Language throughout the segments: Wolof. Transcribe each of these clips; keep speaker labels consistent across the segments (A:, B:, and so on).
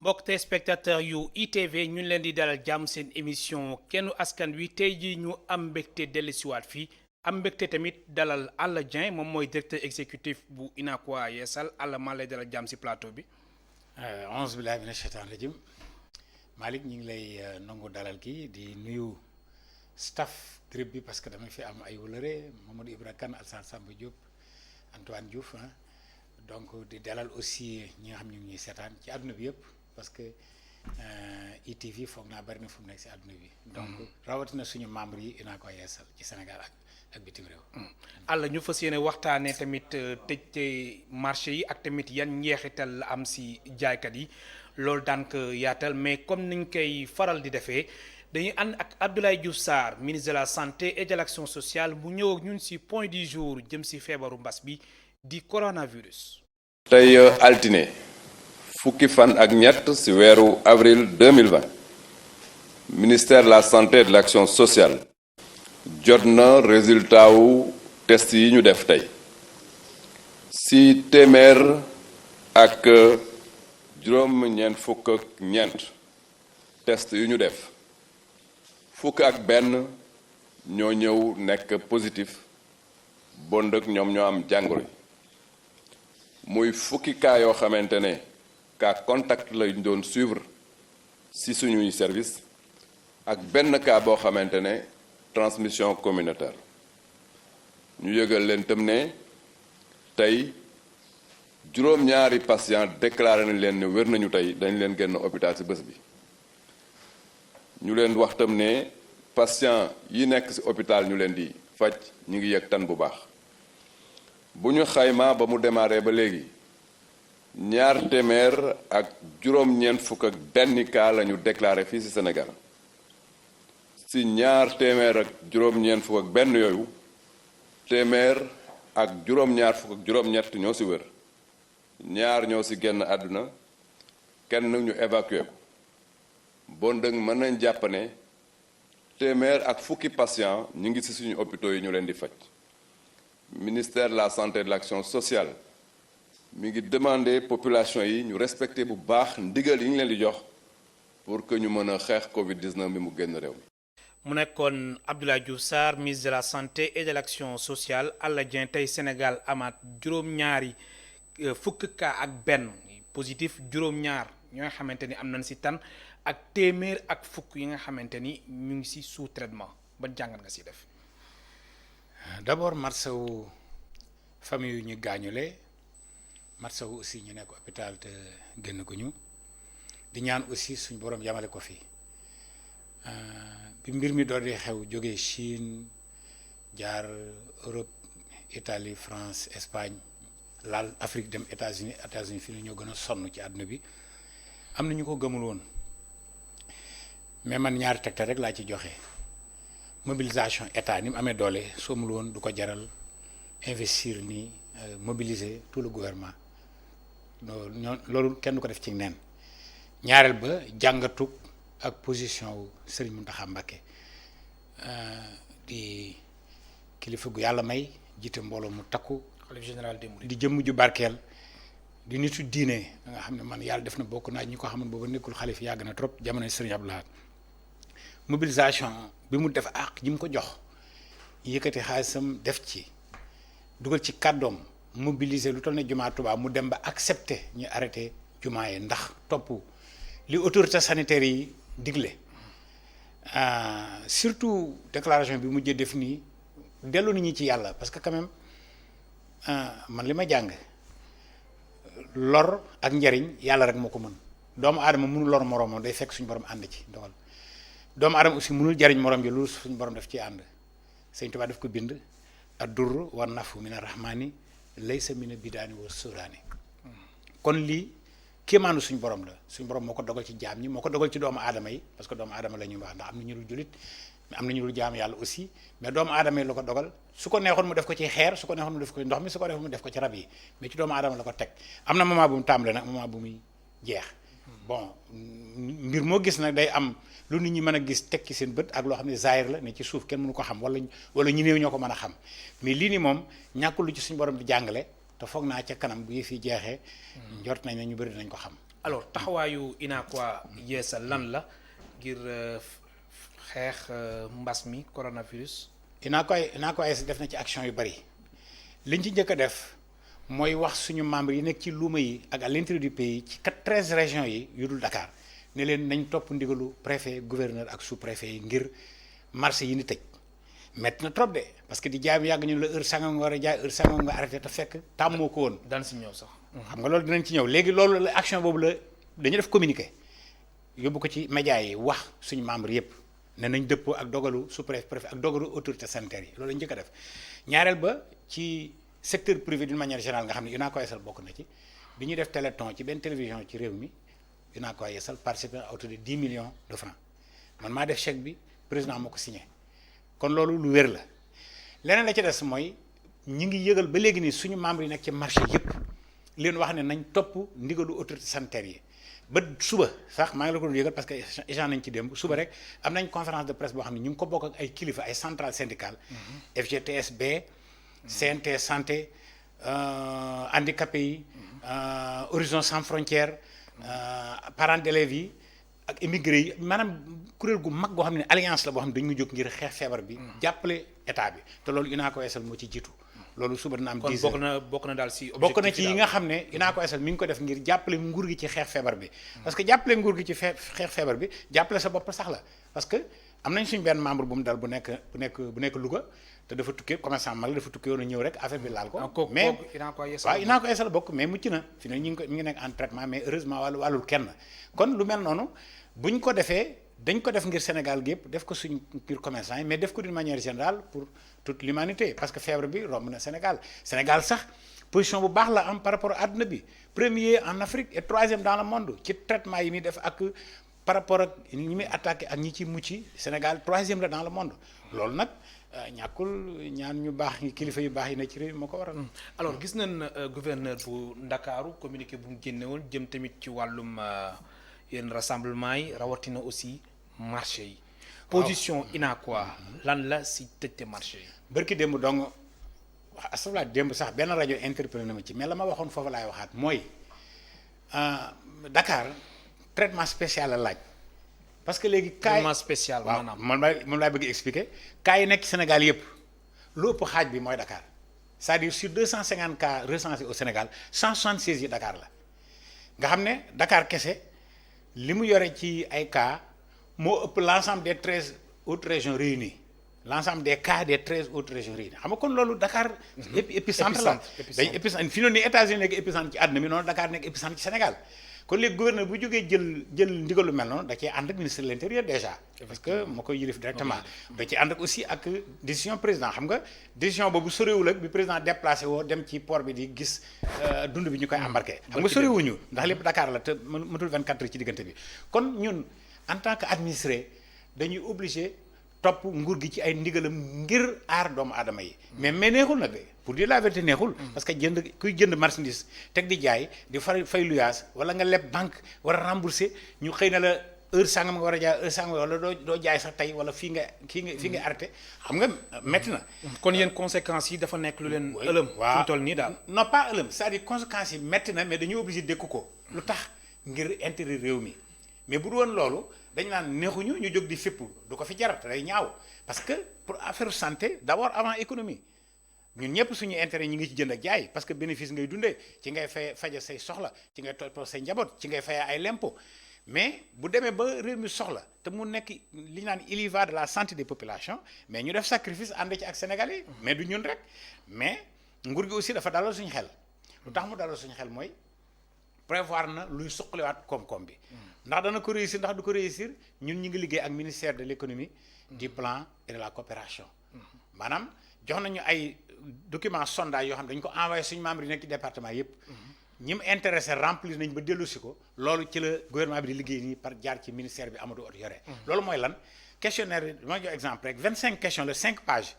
A: mbokk téléspectateur yu ITV ñu leen di dalal jàmm seen émission kennu askan wi tey ji ñu am mbégte dellusiwaat fii am mbégte tamit dalal Alla Dieng moom mooy directeur exécutif bu UNACOIS Yeesal Alla maa lay dalal jàmm si plateau bi.
B: auzu billaahi mina shaytaani rajiim Malick ñu ngi lay nangu dalal kii di nuyu staff trip bi parce que dama fi am ay wëlëre Mamadou Ibra Kane Alassane Samba Diop Antoine Diouf donc di dalal aussi ñi nga xam ñu ngi ñuy seetaan ci àdduna bi yëpp parce que ITV foog naa bari na fu mu nekk si àdduna bi. donc rawatina suñu membre yi UNACOIS Yeesal ci Sénégal ak bitim réew.
A: Alla ñu fas yéene waxtaanee tamit tëj marché yi ak tamit yan njeexital la am si jaaykat yi loolu daan ko yaatal mais comme niñ koy faral di defee dañuy ànd ak Abdoulaye Diouf Sarr ministre de la santé et de l'action sociale mu ñëw ak ñun si point du jour jëm si feebaru mbas bi di coronavirus.
C: tey altine fukki fan ak ñett ci weeru avril 2020 ministère de la santé et de l'action sociale jot na résultat wu test yi ñu def tey ci téeméer ak juróom-ñeent fukk ak ñeent test yu ñu def fukk ak benn ñoo ñëw nekk positif bon dëkk ñoom ñoo am jàngoro yi muy fukki cas yoo xamante ne cas contact lañ doon suivre ci suñuy service ak benn cas boo xamante ne transmission communautaire ñu yëgal leen tam ne tey juróom-ñaari patient déclaré nañ leen ne wér nañu tey dañ leen génn hôpital ci bés bi ñu leen wax tam ne patient yi nekk ci hôpital ñu leen di faj ñu ngi yëg tan bu baax bu ñu xayma ba mu démarré ba léegi ñaar téeméer ak juróom-ñeent fukk ak benn cas la ñu déclaré fii ci Sénégal ci ñaar téeméer ak juróom-ñeent fukk ak benn yooyu téeméer ak juróom-ñaar fukk ak juróom-ñett ñoo ci wér ñaar ñoo ci génn àdduna kenn ñu évacué ko bon dëgg mën nañ jàpp ne téeméer ak fukki patient ñu ngi ci suñu hôpitaux yi ñu leen di faj ministère de la santé et de l'action sociale mi ngi demander population yi ñu respecter bu baax ndigal yi ñu leen di jox pour que ñu mën a xeex Covid-19 bi mu génn réew mi.
A: mu nekkoon Abdoulaye Diouf Sarr ministre de la santé et de l'action sociale Alla Dieng tey Sénégal amaat juróom-ñaari fukk cas ak benn positif juróom-ñaar ñoo nga xamante ni am nañ ci tan ak téeméer ak fukk yi nga xamante ni ñu ngi ci sous traitement ba jàngat nga ci def.
B: d'abord marsawu famille yu ñu gaañule marsawu aussi ñu nekk hôpital te génn ko ñu di ñaan aussi suñ borom yamale ko fi bi mbir mi doon di xew jógee Chine jaar Europe Italie France Espagne laal Afrique dem États-Unis fii ni ñoo gën a sonn ci àdduna bi am na ñu ko gëmul woon mais man ñaari tegtal rek laa ci joxe. mobilisation état ni mu amee doole soo mul woon du ko jaral investir ni mobiliser tout le gouvernement loolu kenn du ko def ci neen ñaareel ba jàngatu ak position wu Serigne Mountakha Mbacké di kilifa gu yàlla may jiite mbooloo mu takku.
A: xalif général des mourides
B: di jëmm ju barkeel di nitu diine nga xam ne man yàlla def na bokk naa ñi ko xamoon booba nekkul xalif yàgg na trop jamono Serigne Abdou Lahad mobilisation bi mu def ak ji mu ko jox yëkkati xaalisam def ci dugal ci kàddoom mobiliser lu toll ne jumaa Tuubaa mu dem ba accepter ñu arrêté jumaa yi ndax topp li autorité sanitaire yi digle surtout déclaration bi mujjee def nii dellu nit ñi ci yàlla parce que quand même man li ma jàng lor ak njariñ yàlla rek moo ko mën doomu aadama mënul lor moroomam day fekk suñu borom ànd ci dogal doomu aadama aussi mënul jariñ morom ji lu suñu borom def ci ànd Sëñ Tuubaa daf ko bind ad-durru wa nafu mina rahmaani laysa mina bidaani wa suraani kon lii kéemaanu suñu borom la suñu borom moo ko dogal ci jaam ñi moo ko dogal ci doomu aadama yi parce que doomu aadama la ñuy wax ndax am na ñu dul julit mais am na ñu dul jaam yàlla aussi mais doomu aadama yi la ko dogal su ko neexoon mu def ko ci xeer su ko neexoon mu def ko ci ndox mi su ko neexoon mu def ko ci rab yi mais ci doomu aadama la ko teg am na moment bu mu tàmbalee nag moment bu muy jeex bon mbir moo gis nag day am lu nit ñi mën a gis teg ci seen bët ak loo xam ne zaahir la ne ci suuf kenn mënu ko xam wala ñu néew ñoo ko mën a xam mais lii ni moom ñàkkul lu ci suñu borom di jàngale te foog naa ca kanam bu yëf yi jeexee njort nañ ne ñu bëri dinañ ko xam
A: alors taxawaayu UNACOIS Yeesal lan la ngir xeex mbas mi coronavirus.
B: UNACOIS def na ci action yu bari liñ ci njëkk a def mooy wax suñu membres yi nekk ci luuma yi ak à l'intérieur du pays ci 13 régions yi yu dul Dakar ne leen nañ topp ndigalu préfet gouverneur ak sous-préfet yi ngir marché yi ni tëj métti na trop de parce que di jaay mu yàgg ñu la heure sangam nga war a jaay heure sangam nga arrêté te fekk tàmmoo ko woon.
A: daan si ñëw sax.
B: xam nga loolu dinañ ci ñëw léegi loolu la action boobu la dañu def communiqué yóbbu ko ci médias yi wax suñu membres yépp ne nañ dëppoo ak dogalu sous-préfet ak dogalu autorité sanitaire yi loolu lañu njëkk a def ñaareel ba ci secteur privé d'une manière générale nga xam ne UNACOIS Yeesal bokk na ci bi ñuy def téléthon ci benn télévision ci réew mi UNACOIS Yeesal participé à hauteur de 10 millions de francs man maa def chèque bi président moo ko signé kon loolu lu wér la leneen la ci des mooy ñi ngi yëgal ba léegi nii suñu membres yi nekk ci marché yépp leen wax ne nañ topp ndigalu autorité sanitaire yi ba suba sax maa ngi la ko doon yëgal parce que échange nañ ci démb suba rek am nañ conférence de presse boo xam ne ñu ngi ko bokk ak ay kilifa ay centrales syndicales FGTSB CNT santé handicapés yi Horizon sans frontières parents d'élèves yi ak émigré yi maanaam kuréel gu mag goo xam ne alliance la boo xam ne dañu jóg ngir xeex feebar bi jàppale état bi te loolu UNACOIS Yeesal moo ci jiitu loolu suba dina am 10 heures
A: kon bokk na daal si
B: bokk na ci yi nga xam ne UNACOIS Yeesal mi ngi ko def ngir jàppale nguur gi ci xeex feebar bi parce que jàppale nguur gi ci xeex feebar bi jàppale sa bopp sax la parce que am nañ suñu benn membre bu mu dal bu nekk Louga te dafa tukkee commerçant mag la dafa tukkee woon a ñëw rek affaire bi laal ko mais waaw UNACOIS Yeesal bokk mais mucc na fi ne ñu ngi nekk en traitement mais heureusement wàllul kenn kon lu mel noonu buñ ko defee dañ ko def ngir Sénégal gi yëpp def ko suñ ngir commerçant yi mais def ko d'une manière générale pour toute l'humanité parce que feebar bi romb na Sénégal sax position bu baax la am par rapport à àdduna bi premier en Afrique et troisième dans le monde ci traitement yi muy def ak par rapport ak ñi muy attaqué ak ñi ci mucc Sénégal troisième la dans le monde loolu nag ñàkkul ñaan ñu baax ñi kilifa yu baax yi ne ci réew mi moo ko waral.
A: alors gis nañ gouverneur bu Ndakaaru communiqué bu mu génne woon jëm tamit ci wàllum yenn rassemblement yi rawatina aussi marché yi. position UNACOIS lan la si tëjte marché yi.
B: bërki démb dong astafurlah démb sax benn rajo interpellé na ma ci mais la ma waxoon foofu laay waxaat mooy Dakar traitement spécial la laaj. parce que léegi cas
A: traitement spécial maanaam
B: moom laay bëgg expliquer cas yi nekk Sénégal yëpp lu ëpp xaaj bi mooy Dakar c'est-à-dire sur 250 cas recensés au Sénégal 176 yi Dakar la nga xam ne Dakar kese li mu yore ci ay cas moo ëpp l'ensemble des 13 autres régions réunies l'ensemble des cas des 13 autres régions réunies xam nga kon loolu Dakar épicentre la day épicentre fi noonu ni États-Unis nekk épicentre ci àdduna bi noonu Dakar nekk épicentre ci Sénégal kon léegi gouverneur bu jógee jël ndigal lu mel noonu da cee ànd ak ministre de l'intérieur déjà parce que moo koy yilif directement da ci ànd ak aussi ak décision président xam nga décision boobu soriwul ak bi président déplacé woo dem ci port bi di gis dund bi ñu koy embarqué xam nga soriwuñu ndax lépp Dakar la te matul 24 heures ci diggante bi kon ñun en tant que administré dañuy obligé topp nguur gi ci ay ndigalam ngir aar doomu aadama yi mais neexul nag de pour dire la vérité neexul parce que kuy jënd marchandise teg di jaay di fay luyaas wala nga leb banque war a rembourser ñu xëy na la heure sangam nga war a jaay heure sangam wala doo jaay sax tey wala fii nga arrêté xam nga métti na.
A: kon yéen conséquences yi dafa nekk lu leen ëlëm.
B: waaw
A: fi mu toll nii daal.
B: non pas ëlëm c'est-à-dire conséquences yi métti na mais dañuy obligé dékku ko lu tax ngir intérêt réew mi mais bu du woon loolu dañ naan neexuñu ñu jóg di fippu du ko fi jar te day ñaaw parce que pour affaire santé d'abord avant économie ñun ñëpp suñu intérêt ñi ngi ci jënd ak jaay parce que bénéfice ngay dundee ci ngay faje say soxla ci ngay toppatoo say njaboot ci ngay fayee ay lempo mais bu demee ba réew mi soxla te mu nekk li ñu naan il y va de la santé des populations mais ñu def sacrifice ànd ci ak Sénégalais mais du ñun rek mais nguur gi aussi dafa dalal suñu xel lu tax mu dalal suñu xel mooy prévoir na luy suqaliwaat koom-koom bi ndax dana ko réussir ndax du ko réussir ñun ñu ngi liggéey ak ministère de l'économie du plan et de la coopération maanaam jox nañu ay documents sondage yoo xam ne dañu ko envoyé suñu membres yi nekk ci département yépp ñi mu intéressé remplir nañ ba dellusi ko loolu ci la gouvernement bi di liggéey nii par jaar ci ministère bi Amadou Hott yore loolu mooy lan questionnaire bi dama jox exemple rek 25 questions de 5 pages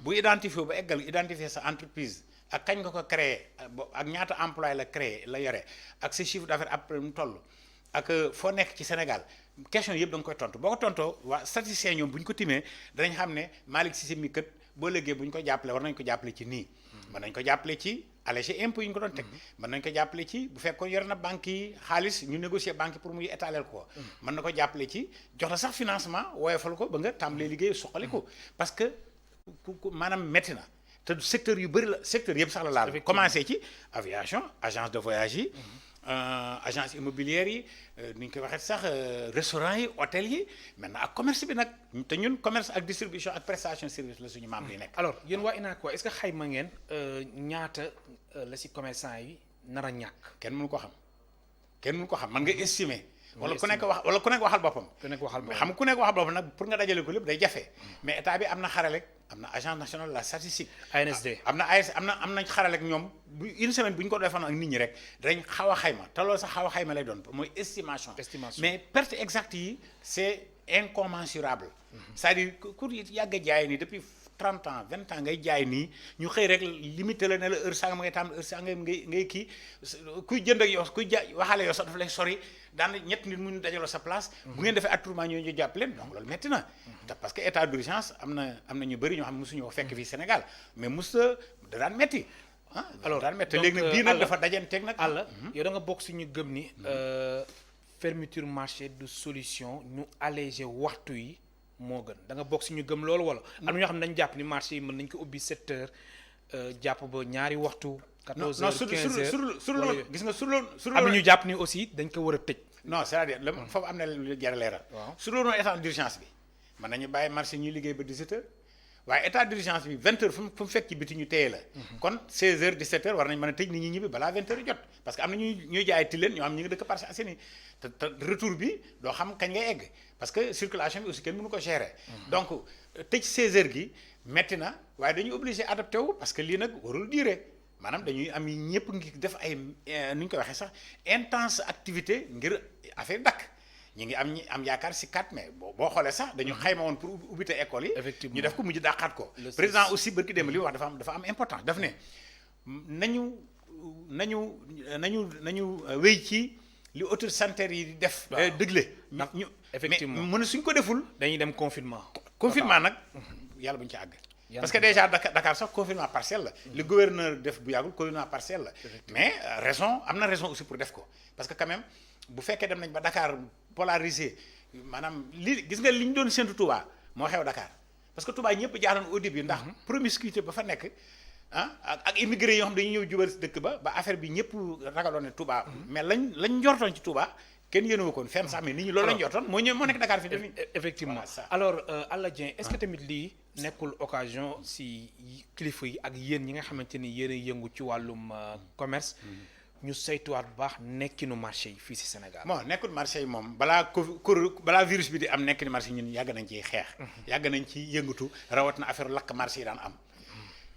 B: bu identifié ba eggal identifier sa entreprise ak kañ nga ko créé ak ñaata employé la créé la yore ak sa chiffre d'affaires après mu toll ak foo nekk ci Sénégal question yëpp da nga koy tontu boo ko tontoo waa statisticien ñoom bu ñu ko timee danañ xam ne Malick Cissé mi kët boo léegi bu ñu ko jàppale war nañ ko jàppale ci nii mën nañ ko jàppale ci alléger impôts yi ñu ko doon teg mën nañ ko jàppale ci bu fekkoon yor na banque yi xaalis ñu négocier banque pour muy étaler ko mën na ko jàppale ci jox la sax financement woyofal ko ba nga tàmbalee liggéey suqali ko parce que maanaam métti na te secteur yu bëri la secteur yëpp sax la laal commencé ci aviation agence de voyage yi agence immobilière yi ni ñu koy waxee sax restaurant yi hôtel yi maintenant ak commerce bi nag te ñun commerce ak distribution ak prestation service la suñu membres yi nekk.
A: alors yéen waa INACO est-ce que xayma ngeen ñaata la si commerçant yi nar a ñàkk.
B: kenn mënu ko xam man nga estimer. wala ku nekk waxal boppam. xam ku nekk waxal boppam nag pour nga dajale ko lépp day jafe. mais état bi am na xarale am na agence nationale de la statistique.
A: ANSD
B: am nañ xarale ak ñoom bu une semaine bu ñu ko defoon ak nit ñi rek dañ xaw a xayma te loolu sax xaw a xayma lay doon mooy estimation. mais perte exacte yi c'est incommensurable. c'est-à-dire ku yàgg a jaay nii depuis 30 ans 20 ans ngay jaay nii ñu xëy rek limité la ne la heure sangam ngay tàmm heure sangam ngay kii kuy jënd ak yow kuy jaay waxaale yow sax dafa lay sori daan ñett nit mu ñu dajaloo sa place. bu ngeen defee attroupement ñoo ñu jàpp leen donc loolu métti na. te parce que état d'urgence am na ñu bëri ñoo xam ne mosuñu ko fekk fii Sénégal mais da daan métti.
A: alors
B: daan métti léegi nag bii nag dafa dajanteeg nag.
A: àll yow da nga bokk si ñu gëm ni fermeture marché du solution ñu alléger waxtu yi. moo gën da nga bokk si ñu gëm loolu wala. am na ñoo xam ne dañ jàpp ni marché yi mën nañ ko ubbi 7 heures jàpp ba ñaari waxtu. 14 heures 15 heures
B: sur loolu gis nga sur loolu.
A: am na ñu jàpp ni aussi dañ ko war a tëj.
B: non c'est-à-dire foofu am na lu jar a leeral. waaw sur loolu état d'urgence bi mën nañu bàyyi marché ñuy liggéey ba 17 heures waaye état d'urgence bi 20 heures fu mu fekk ci biti ñu téye la. kon 16 heures 17 heures war nañ mën a tëj nit ñi ñibbi balaa 20 heures jot parce que am na ñuy jaay tilleen ñoo xam ñu ngi dëkk Parcelles Assainies te retour bi doo xam kañ ngay egg parce que circulation bi aussi kenn mënu ko gérer. donc tëj 16 heures gi metti na waaye dañuy obligé adapté wu parce que lii nag warul durer maanaam dañuy am ñëpp ngi def ay nu ñu koy waxee sax intense activité ngir affaire dakk ñi ngi am yaakaar si 4 mai boo xoolee sax dañu xayma woon pour ubbite école yi.
A: effectivement
B: ñu def ko mujj dàqaat ko. président aussi barki démb li wax dafa am importance daf ne nañu wéy ci li autorités sanitaires yi di def. dëgle. ñu
A: effectivement
B: mais mën suñ ko deful.
A: dañuy dem confinement.
B: confinement nag yàlla bu ñu ci àgg. parce que déjà Dakar sax confinement partiel la. li gouverneur def bu yàggul confinement partiel la. mais am na raison aussi pour def ko parce que quand même bu fekkee dem nañ ba Dakar polarisé maanaam gis nga li ñu doon séntu Touba moo xew Dakar parce que Touba ñëpp jaaroon au début ndax promiscuité ba fa nekk ak immigré yoo xam dañuy ñëw jubal dëkk ba affaire bi ñëpp ragaloon ne Touba. mais lañ njortoon ci Touba kenn yéenewu koon fenn sax mais nit ñi loolu lañ njortoon moo nekk Dakar fi def
A: effectivement alors Alla Dieng est-ce que tamit lii nekkul occasion si kilifa yi ak yéen ñi nga xamante ni yéen a yëngu ci wàllum commerce ñu saytuwaat bu baax nekkinu marché yi fii si Sénégal.
B: bon nekkul marché yi moom balaa virus bi di am nekkinu marché yi ñun yàgg nañ ciy xeex. yàgg nañ ci yëngatu rawat na affaire lakk marché yi daan am.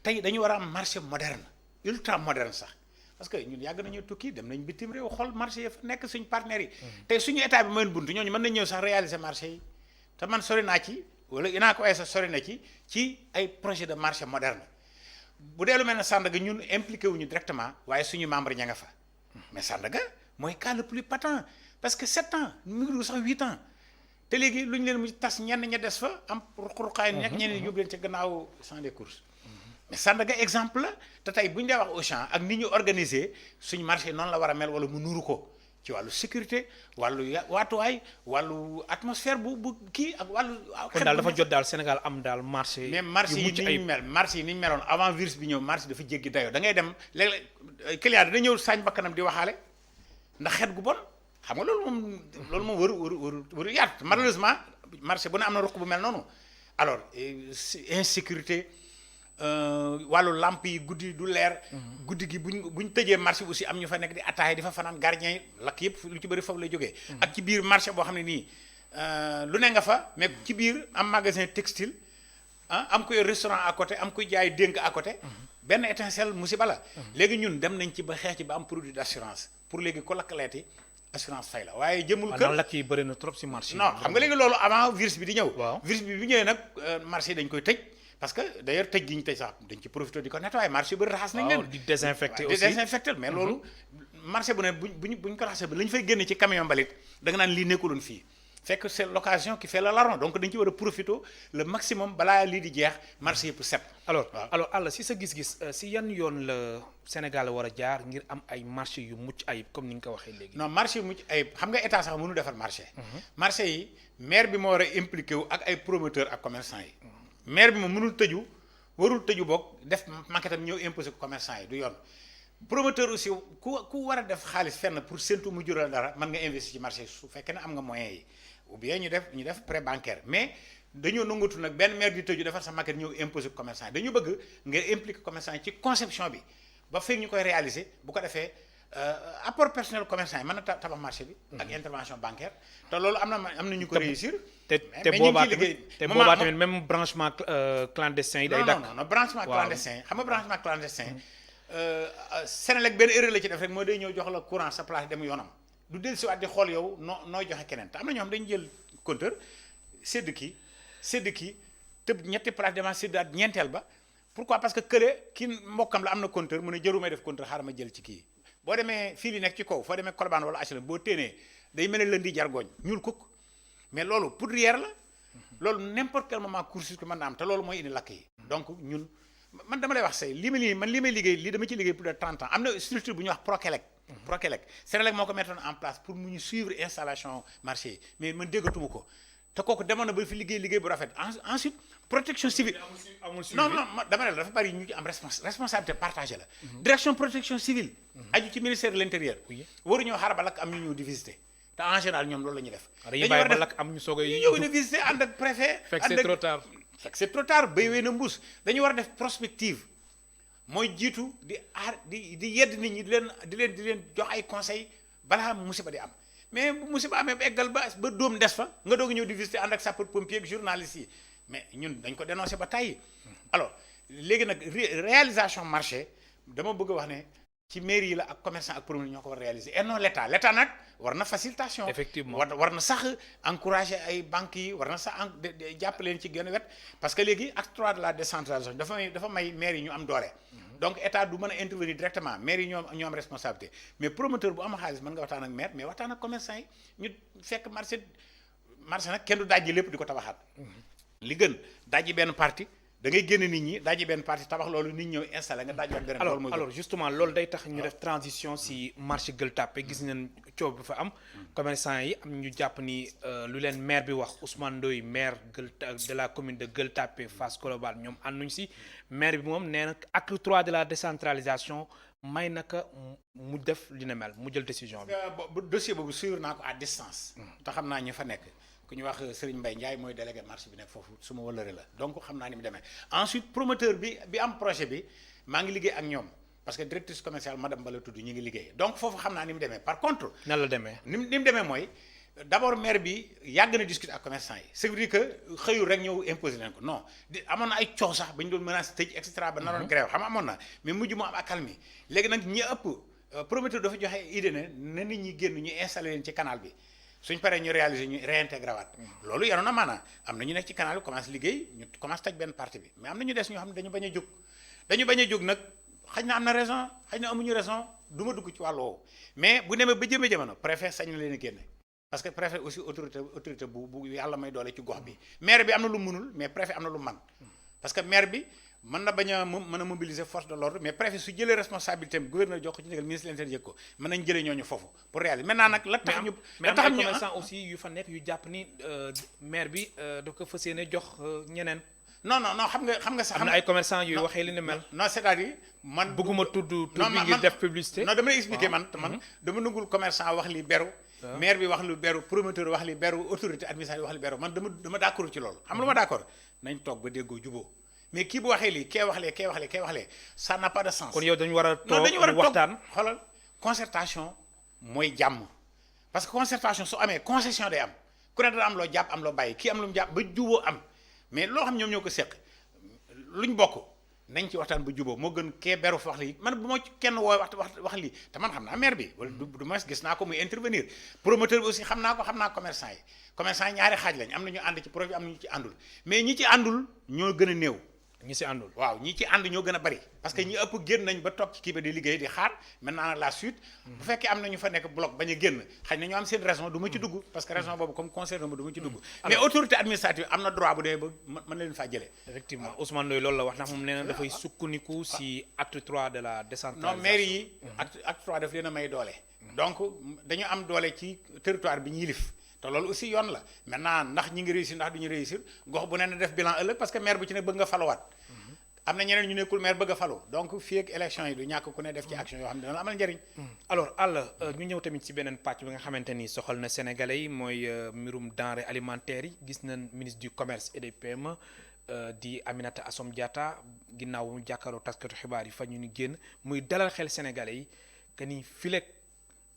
B: tey dañu war a am marché moderne ultra moderne sax parce que ñun yàgg nañu tukki dem nañ bitim réew xool marché yi fa nekk suñ partenaires yi. tey suñu état bi mayoon buntu ñooñu mën nañ ñëw sax réaliser marché yi te man sori naa ci wala INACO sax sori na ci ay projet de marché moderne. bu dee lu mel ne Sandaga ñun impliqué wuñu directement waaye suñu membre ña nga fa mais Sandaga mooy cas le plus patent parce que 7 ans mu ngi dugg sax 8 ans te léegi lu ñu leen mu tas ñenn ña des fa am ruqaay nekk ñeneen ñi yóbbu leen ca gannaaw champ des courses mais Sandaga exemple la te tey bu ñu dee wax Auchan ak ni ñu organisé suñu marché noonu la war a mel wala mu nuuru ko ci wàllu sécurité wàllu waatuwaay wàllu atmosphère bu kii ak wàllu.
A: kon daal dafa jot daal Sénégal am daal marché.
B: mais marché yi ni ñu mel marché yi ni ñu meloon avant virus bi ñëw marché dafa jéggi dayoo da ngay dem léeg-léeg client dina ñëw saañ bakkanam di waxaale ndax xet gu bon xam nga loolu moom waru yaatu malheureusement marché bu ne am na ruq bu mel noonu alors insécurité. wàllu lamp yi guddi du leer. guddi gi buñ tëjee marché aussi am ñu fa nekk di attaay di fa fanaan gardien yi lakk yëpp lu ci bëri foofu lay jógee. ak ci biir marché boo xam ne nii lu ne nga fa mais ci biir am magasin textile am koy restaurant à côté am koy jaay dénk à côté. benn étincelle musiba la. léegi ñun dem nañ ci ba xeex ci ba am produit d'assurance pour léegi ko lakkaleeti assurance fay la waaye jëmul kër
A: lakk yi bëri na trop si marché yi.
B: non xam nga léegi loolu avant virus bi di ñëw.
A: waaw
B: virus bi bu ñëwee nag marché yi dañ koy tëj. parce que d'ailleurs tëj gi ñu tëj sax dañ ci profité di ko nettoyer marché yu bëri raxas nañ leen.
A: di désinfecté aussi
B: di désinfecté mais loolu marché bu ne buñ ko raxasee ba la ñu fay génne ci camion mbalit da nga naan lii nekkuloon fii fekk c'est l'occasion qui fait le larron donc dañ ci war a profiter le maximum balaa lii di jeex marché yëpp set.
A: alors Alla si sa gis-gis si yan yoon la Sénégal war a jaar ngir am ay marché yu mucc ayib comme ni nga ko waxee léegi.
B: non marché yu mucc ayib xam nga état sax mënu defar marché. marché yi maire bi moo war a impliqué wu ak ay promoteur ak commerçant yi. maire bi moom mënul tëju warul tëju boog def maquette am ñëw imposé ko commerçant yi du yoon. promoteur aussi ku war a def xaalis fenn pour séntu mu jural dara mën nga investir ci marché su fekkee ne am nga moyens yi ou bien ñu def prêt bancaire mais dañoo nangatu nag benn maire di tëju defar sa maquette ñëw imposer commerçant yi dañu bëgg nga impliquer commerçant yi ci conception bi ba fekk ñu koy réaliser bu ko defee apport personnel commerçant yi mën na tabax marché bi. ak intervention bancaire te loolu am na ñu ko réussir.
A: te boobaa tamit même branchement clandestin yi day dakk.
B: non branchement clandestin xam nga branchement clandestin. Senelec benn erreur la ci def rek mooy day ñëw jox la courant sa place dem yoonam du dellusiwaat di xool yow nooy joxe keneen te am na ñoo xam dañu jël compteur sédd kii tëb ñetti place dema séddaat ñeenteel ba pourquoi parce que kële kii mbokkam la am na compteur mu ne jërumay def compteur xaaral ma jël ci kii boo demee fii li nekk ci kaw foo demee Colobane wala HLM boo téenee day mel ne lëndi jargoñ ñuul kukk mais loolu poudrière la loolu n'importe quel moment court-circuit mën na am te loolu mooy indi lakk yi donc ñun man dama lay wax say li may liggéey lii dama ci liggéey plus de 30 ans am na structure bu ñuy wax Prokelec Senelec moo ko mettoon en place pour mu ñu suivre installation marché yi mais man déggatuma ko te kooku demoon na ba fi liggéey bu rafet ensuite protection civile non dama ne la dafa bari ñu ci am responsabilité partagée la direction protection civile aju ci ministère de l'intérieur waruñoo xaar ba lakk am ñu ñëw di visiter te en général ñoom loolu la ñuy def
A: dañuy bàyyi ba lakk am ñu soog a
B: ñëw di visiter ànd ak préfet
A: fekk c'est trop tard
B: c'est trop tard béy wee na mbuus dañu war a def prospective mooy jiitu di aar di yedd nit ñi di leen jox ay conseils balaa musiba di am mais bu musiba amee ba eggal ba dóom des fa nga doog ñëw di visiter ànd ak sapeur pompier ak journalistes yi mais ñun dañ ko dénoncé ba tàyyi alors léegi nag réalisation marché dama bëgg a wax ne ci mairie yi la ak commerçant ak promoteur ñoo ko war a réaliser et non l'état nag war na facilitation
A: effectivement
B: war na sax encourager ay banques yi war na sax jàppaleen ci genn wet parce que léegi acte 3 de la décentralisation dafa may maire yi ñu am doole donc état du mën a intervenir directement maire yi ñoo am responsabilité mais promoteur bu am xaalis mën nga waxtaan ak maire mais waxtaan ak commerçant yi ñu fekk marché nag kenn du dajji lépp di ko tabaxaat li gën dajji benn partie da ngay génn nit ñi dajji benn partie tabax loolu nit ñëw installé nga dajji waat beneen loolu mooy
A: alors justement loolu day tax ñu def transition si marché Gueule Tapée gis nañ coow bi fa am commerçant yi am ñu jàpp ni lu leen maire bi wax Ousmane Ndoye maire de la commune de Gueule Tapée Fass Colobane ñoom ànduñ si maire bi moom nee na acte 3 de la décentralisation may naka mu def li ne mel mu jël décision bi.
B: dossier boobu suivre naa ko à distance. te xam naa ñu fa nekk ku ñu wax Serigne Mbaye Ndiaye mooy délégué marché bi nekk foofu su ma wëllëre la donc xam naa ni mu demee ensuite promoteur bi am projet bi maa ngi liggéey ak ñoom parce que directrice commerciale madame Bala tudd ñu ngi liggéey donc foofu xam naa ni mu demee par contre.
A: nan la demee
B: ni mu demee mooy d'abord maire bi yàgg na discuter ak commerçant yi c'est vrai que xëyul rek ñëw imposer leen ko non amoon na ay coow sax ba ñu doon menace tëj et cetera ba naroon grève xam amoon na mais mujj mu am accalmie léegi nag ñi ëpp promoteur dafa joxe idée ne na nit ñi génn ñu installé leen ci canal bi suñ paree ñu réaliser ñu réintégré waat loolu yaroon na maanaam am na ñu nekk ci canal bi commencé liggéey ñu commencé toj benn partie bi mais am na ñu des ñoo xam ne dañu bañ a jóg nag xëy na am na raison xëy na amuñu raison du ma dugg ci wàll woowu mais bu demee ba jëmee jamono préfet sañ na leen a génne parce que préfet aussi autorité bu yàlla may doole ci gox bi maire bi am na lu mënul mais préfet am na lu man parce que maire bi mën na bañ a mën a mobiliser force de l'ordre mais préfet su jëlee responsabilité am gouverneur jox ko ci ndigal ministre de l'Intérieur yëg ko mën nañ jëlee ñooñu foofu pour réaliser maintenant nag la tax ñu
A: commerçant aussi yu fa nekk yu jàpp ni maire bi da ko fas yéene jox ñeneen
B: non xam nga sax
A: am na ay commerçant yuy waxee li ni mel
B: non c'est-à-dire man
A: bëgguma tudd tur bi ngir def publicité
B: non dama lay expliquer man dama nangul commerçant wax li beru maire bi wax lu beru promoteur wax li beru autorité administrative wax li beru man dama d'accord ci loolu xam lu ma d'accord nañ toog ba déggoo juboo mais kii bu waxee lii kee wax lee ça n'a pas de sens.
A: kon yow dañu war a toog waxtaan
B: xoolal concertation mooy jàmm parce que concertation su amee concession day am ku ne dana am loo jàpp am loo bàyyi kii am lu mu jàpp ba juboo am mais loo xam ñoom ñoo ko seq luñ bokk nañ ci waxtaan ba juboo moo gën kee beru fi wax lii man bu ma kenn woo wax lii te man xam naa maire bi wala du moins gis naa ko muy intervenir promoteur bi aussi xam naa commerçant yi ñaari xaaj lañ am na ñu ànd ci projet am na ñu ci àndul mais ñi ci àndul ñoo gën a néew
A: ñi si àndul.
B: waaw ñi ci ànd ñoo gën a bari parce que ñi ëpp génn nañ ba toog ci kii ba di liggéey di xaar maintenant nag la suite bu fekkee am na ñu fa nekk bloc bañ a génn xëy na ñu am seen raison du ma ci dugg parce que raison boobu comme concerne ma du ma ci dugg mais autorité administrative am na droit bu demee ba mën leen faa jëlee
A: effectivement Ousmane Ndoye loolu la wax ndax moom nee na dafay sukkandiku si acte 3 de la décentralisation.
B: non mairie yi acte 3 daf leen a may doole donc dañu am doole ci territoire bi ñu yilif te loolu aussi yoon la maintenant ndax ñi ngi réussir ndax duñu réussir gox bu ne na def bilan ëllëg parce que maire bu ci ne bëgg nga faluwaat am na ñeneen ñu nekkul maire bëgg a falu donc fii ak élection yi du ñàkk ku ne def ci action yoo xam ne dana la amal njëriñ.
A: alors Alla ñu ñëw tamit ci beneen pàcc bi nga xamante ni soxal na sénégalais yi mooy mbirum denrées alimentaires yi gis nañ ministre du commerce et des PME di Aminata Assome Diatta ginnaaw mu jàkkaaroo taskatu xibaar yi fa ñu ni génn muy dalal xel sénégalais yi que ni fileeg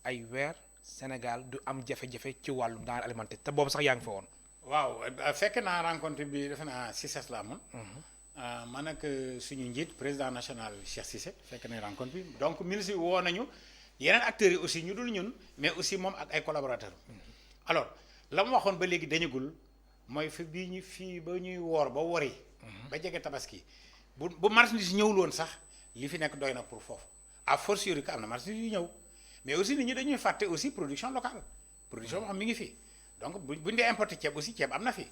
A: ay weer Sénégal du am jafe-jafe ci wàllu denrées alimentaires te boobu sax yaa ngi fa woon.
B: waaw fekk naa rencontre bi defe naa CICES la amoon. man ak suñu njiit président national Cheikh Cissé fekk nañ rencontre bi donc ministre yi woo nañu yeneen acteurs yi aussi ñu dul ñun mais aussi moom ak ay collaborateurs. alors la mu waxoon ba léegi dañugul mooy fi bii ñu fii ba ñuy woor ba wori. ba jege tabaski bu marchandise ñëwul woon sax li fi nekk doy na pour foofu à fortiori que am na marchandise yu ñëw mais aussi nit ñi dañuy fàtte aussi production locale production boo xam mi ngi fi donc buñ dee importer ceeb aussi ceeb am na fi.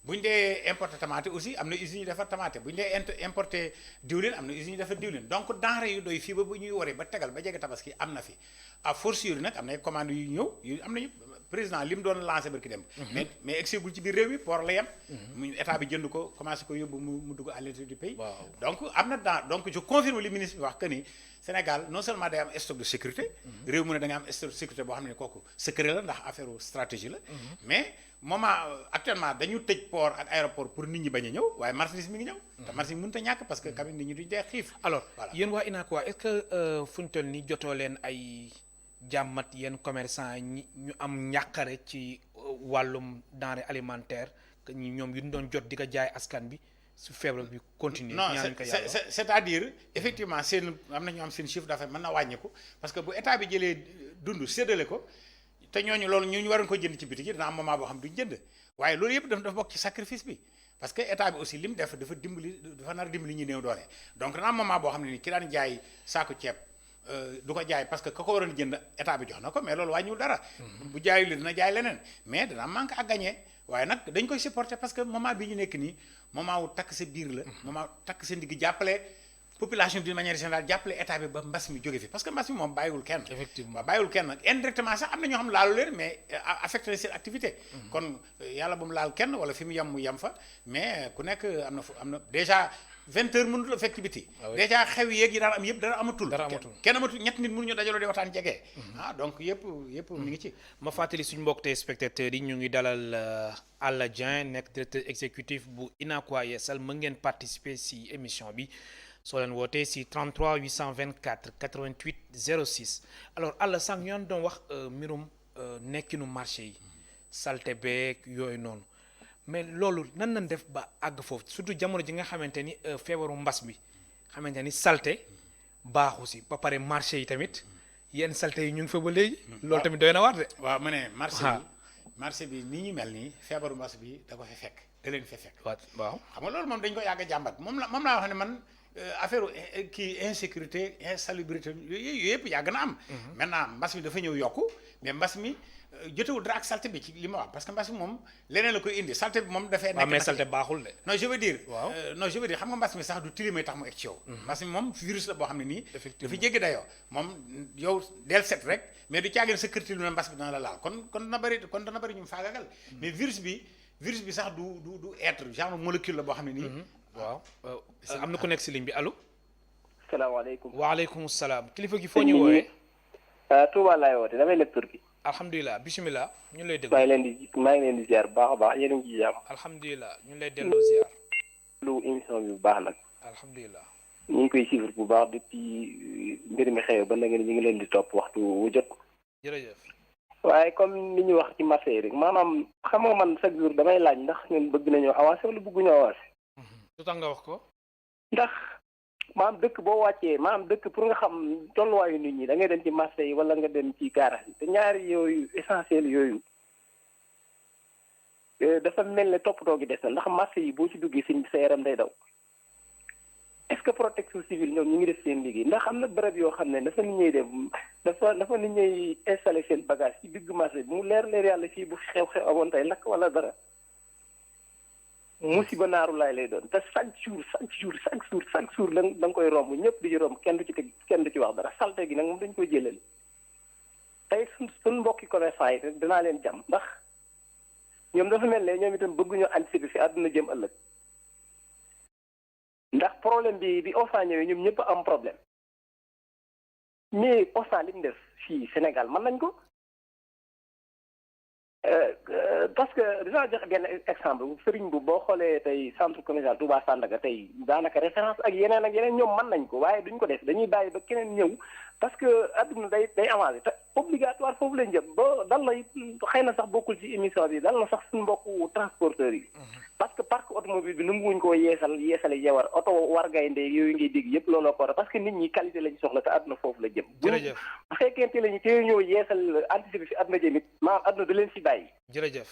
B: bu ñu dee importé tomate aussi am na usines yu defar tomate bu ñu dee importé diwlin am na usines yu defar diwlin donc denrée yu doy fii ba bu ñuy waree ba tegal ba jege tabaski am na fi à fortiori nag am na ay commandes yu ñëw yu am nañu président li mu doon lancé barki dem mais egsegul ci biir réew mi port la yem mu état bi jënd ko commencé ko yóbbu mu dugg à l'intérieur du pays donc am na donc je confirme li ministre bi wax que ni Sénégal non seulement day am stock de sécurité réew mu ne da nga am stock de sécurité boo xam ne kooku secret la ndax affaire stratégie la mais moment actuellement dañu tëj port ak aéroport pour nit ñi bañ a ñëw waaye marchandise mi ngi ñëw te marchandise mënut a ñàkk parce que quand même nit ñi duñ dee xiif
A: alors
B: voilà
A: yéen waa INACOI est-ce que fu ñu toll nii jotoo leen ay jàmmat yenn commerçant ñi ñu am ñàkkare ci wàllum denrée alimentaire que ñi ñoom yu ñu doon jot di ko jaay askan bi su feebar bi continuer
B: non c'est-à-dire effectivement seen am na ñu am seen chiffre d'affaires mën na wàññiku parce que bu état bi jëlee dund séddale ko te ñooñu loolu ñu waroon ko jënd ci bitik yi dina am moment boo xam duñ jënd waaye loolu yëpp dafa bokk ci sacrifice bi parce que état bi aussi li mu def dafa nar a dimbali ñu néew doole donc dina am moment boo xam ne ni ki daan jaay saako ceeb du ko jaay parce que ka ko waroon jënd état bi jox na ko mais loolu wàññiwul dara bu jaayu li dina jaay leneen mais dana manque à gagner waaye nag dañ koy supporter parce que moment bi ñu nekk nii moment wu takk sa biir la moment takk sa ndigg jàppale population d'une manière générale jàppale état bi ba mbas mi jóge fi parce que mbas mi moom bàyyiwul kenn
A: effectivement
B: waaw bàyyiwul kenn indirectement sax am na ñoo xam laalu leen mais affecté na seen activité kon yàlla bu mu laal kenn wala fi mu yem fa mais ku nekk am na déjà 20 heures mënul la fekk ci biti déjà xew yeeg yi daan am yëpp dara amatul kenn amatul ñett nit mënuñu dajaloo di waxtaan jege donc yëpp mi ngi ci
A: ma fàttali suñu mbokk téléspectateurs yi ñu ngi dalal Alla Dieng nekk directeur exécutif bu INACOI Yeesal mën ngeen participer si émission bi soo leen wootee si 33 824 88 06 alors Alla sànq ñoon doon wax mbirum nekkinu marché yi salte beeg yooyu noonu mais loolu nan nañ def ba àgg foofu surtout jamono ji nga xamante ni feebaru mbas bi xamante ni salte baaxu si ba pare marché yi tamit yenn salte yi ñu ngi fa ba léegi loolu tamit doy na war de
B: waaw ma ne marché bi ni ñu mel nii feebaru mbas bi da ko fi fekk da leen fi fekk
A: waaw
B: xam nga loolu moom dañ ko yàgg a jàmbat moom laa wax ne man affaire kii insécurité insalubrité yooyu yëpp yàgg na am maintenant mbas mi dafa ñëw yokku mais mbas mi jotewul dara ak salte bi ci li ma wax parce que mbas mi moom leneen la koy indi salte bi moom dafay nekk
A: mais salte baaxul de
B: non je veux dire xam nga mbas mi sax du tilimay tax mu egg ci yow mbas mi moom virus la boo xam ne nii dafa jéggi dayoo moom yow del set rek mais du caageen sa kër tilim mbas bi dana la laal kon dana bëri ñu faagagal mais virus bi sax du être genre molécule la boo xam ne nii
A: waaw am na ku nekk si ligne bi allo
D: salaamaaleykum
A: waaleykum salaam kilifa gi foo ñu woowee
D: Touba laay woote damay nekk Turquie
A: alhamdulilah bisimilah ñu ngi lay déglu
D: maa ngi leen di ziar bu baax a baax yéen a ngi ci jàmm
A: alhamdulilah ñu ngi lay delloo ziar
D: lu émission bi bu baax nag
A: alhamdulilah
D: ñu ngi koy suivre bu baax depuis mbir mi xew ba nag ñu ngi leen di topp waxtu wu jot
A: jërëjëf
D: waaye comme li ñu wax ci marché yi rek maanaam xam nga man chaque jour damay laaj ndax ñun bëgg nañoo avancer wala bëgguñoo avancer
A: lu tax nga wax ko
D: ndax maanaam dëkk boo wàccee maanaam dëkk pour nga xam tolluwaayu nit ñi da ngay dem ci marché yi wala nga dem ci garage yi te ñaari yooyu essentiel yooyu dafa mel ne toppatoo gi des na ndax marché yi boo ci duggee sa yaram day daw est-ce que protection civile ñoom ñu ngi def seen liggéey ndax am na bërëb yoo xam ne dafa nit ñuy dem dafa nit ñuy installé seen bagage ci digg marché bi mu leer yàlla fii bu xew-xew amoon tey lakk wala dara musiba naaru laay lay doon te chaque jour da nga koy romb ñëpp di ci romb kenn du ci wax dara salte gi nag moom dañu koy jëlale tey suñ mbokki commerçant yi dinaa leen jàmm ndax ñoom dafa mel ne ñoom itam bëgguñu anticiper fi àdduna jëm ëllëg ndax problème bi Auchan ñëwee ñoom ñëpp am problème mais Auchan li mu def fii Sénégal mën nañ ko parce que dinaa joxe benn exemple sëriñ bu boo xoolee tey centre commercial Touba Sandaga tey daanaka référence ak yeneen ñoom mën nañ ko waaye duñ ko def dañuy bàyyi ba keneen ñëw parce que adduna day avancé te obligatoire foofu lañ jëm ba dal na xëy na sax bokkul ci émission bi dal na sax suñu mbokku transporteurs yi parce que parc automobile bi nu mu wuñ koo yeesale yewar oto war gaynde yooyu ngay dégg yëpp looloo ko war parce que nit ñi qualité lañ soxla te adduna foofu la jëm
A: jërëjëf
D: bu fekkente lañu tee ñëw yeesal anticiper fi adduna jëm it maanaam adduna da leen si bàyyi
A: jërëjëf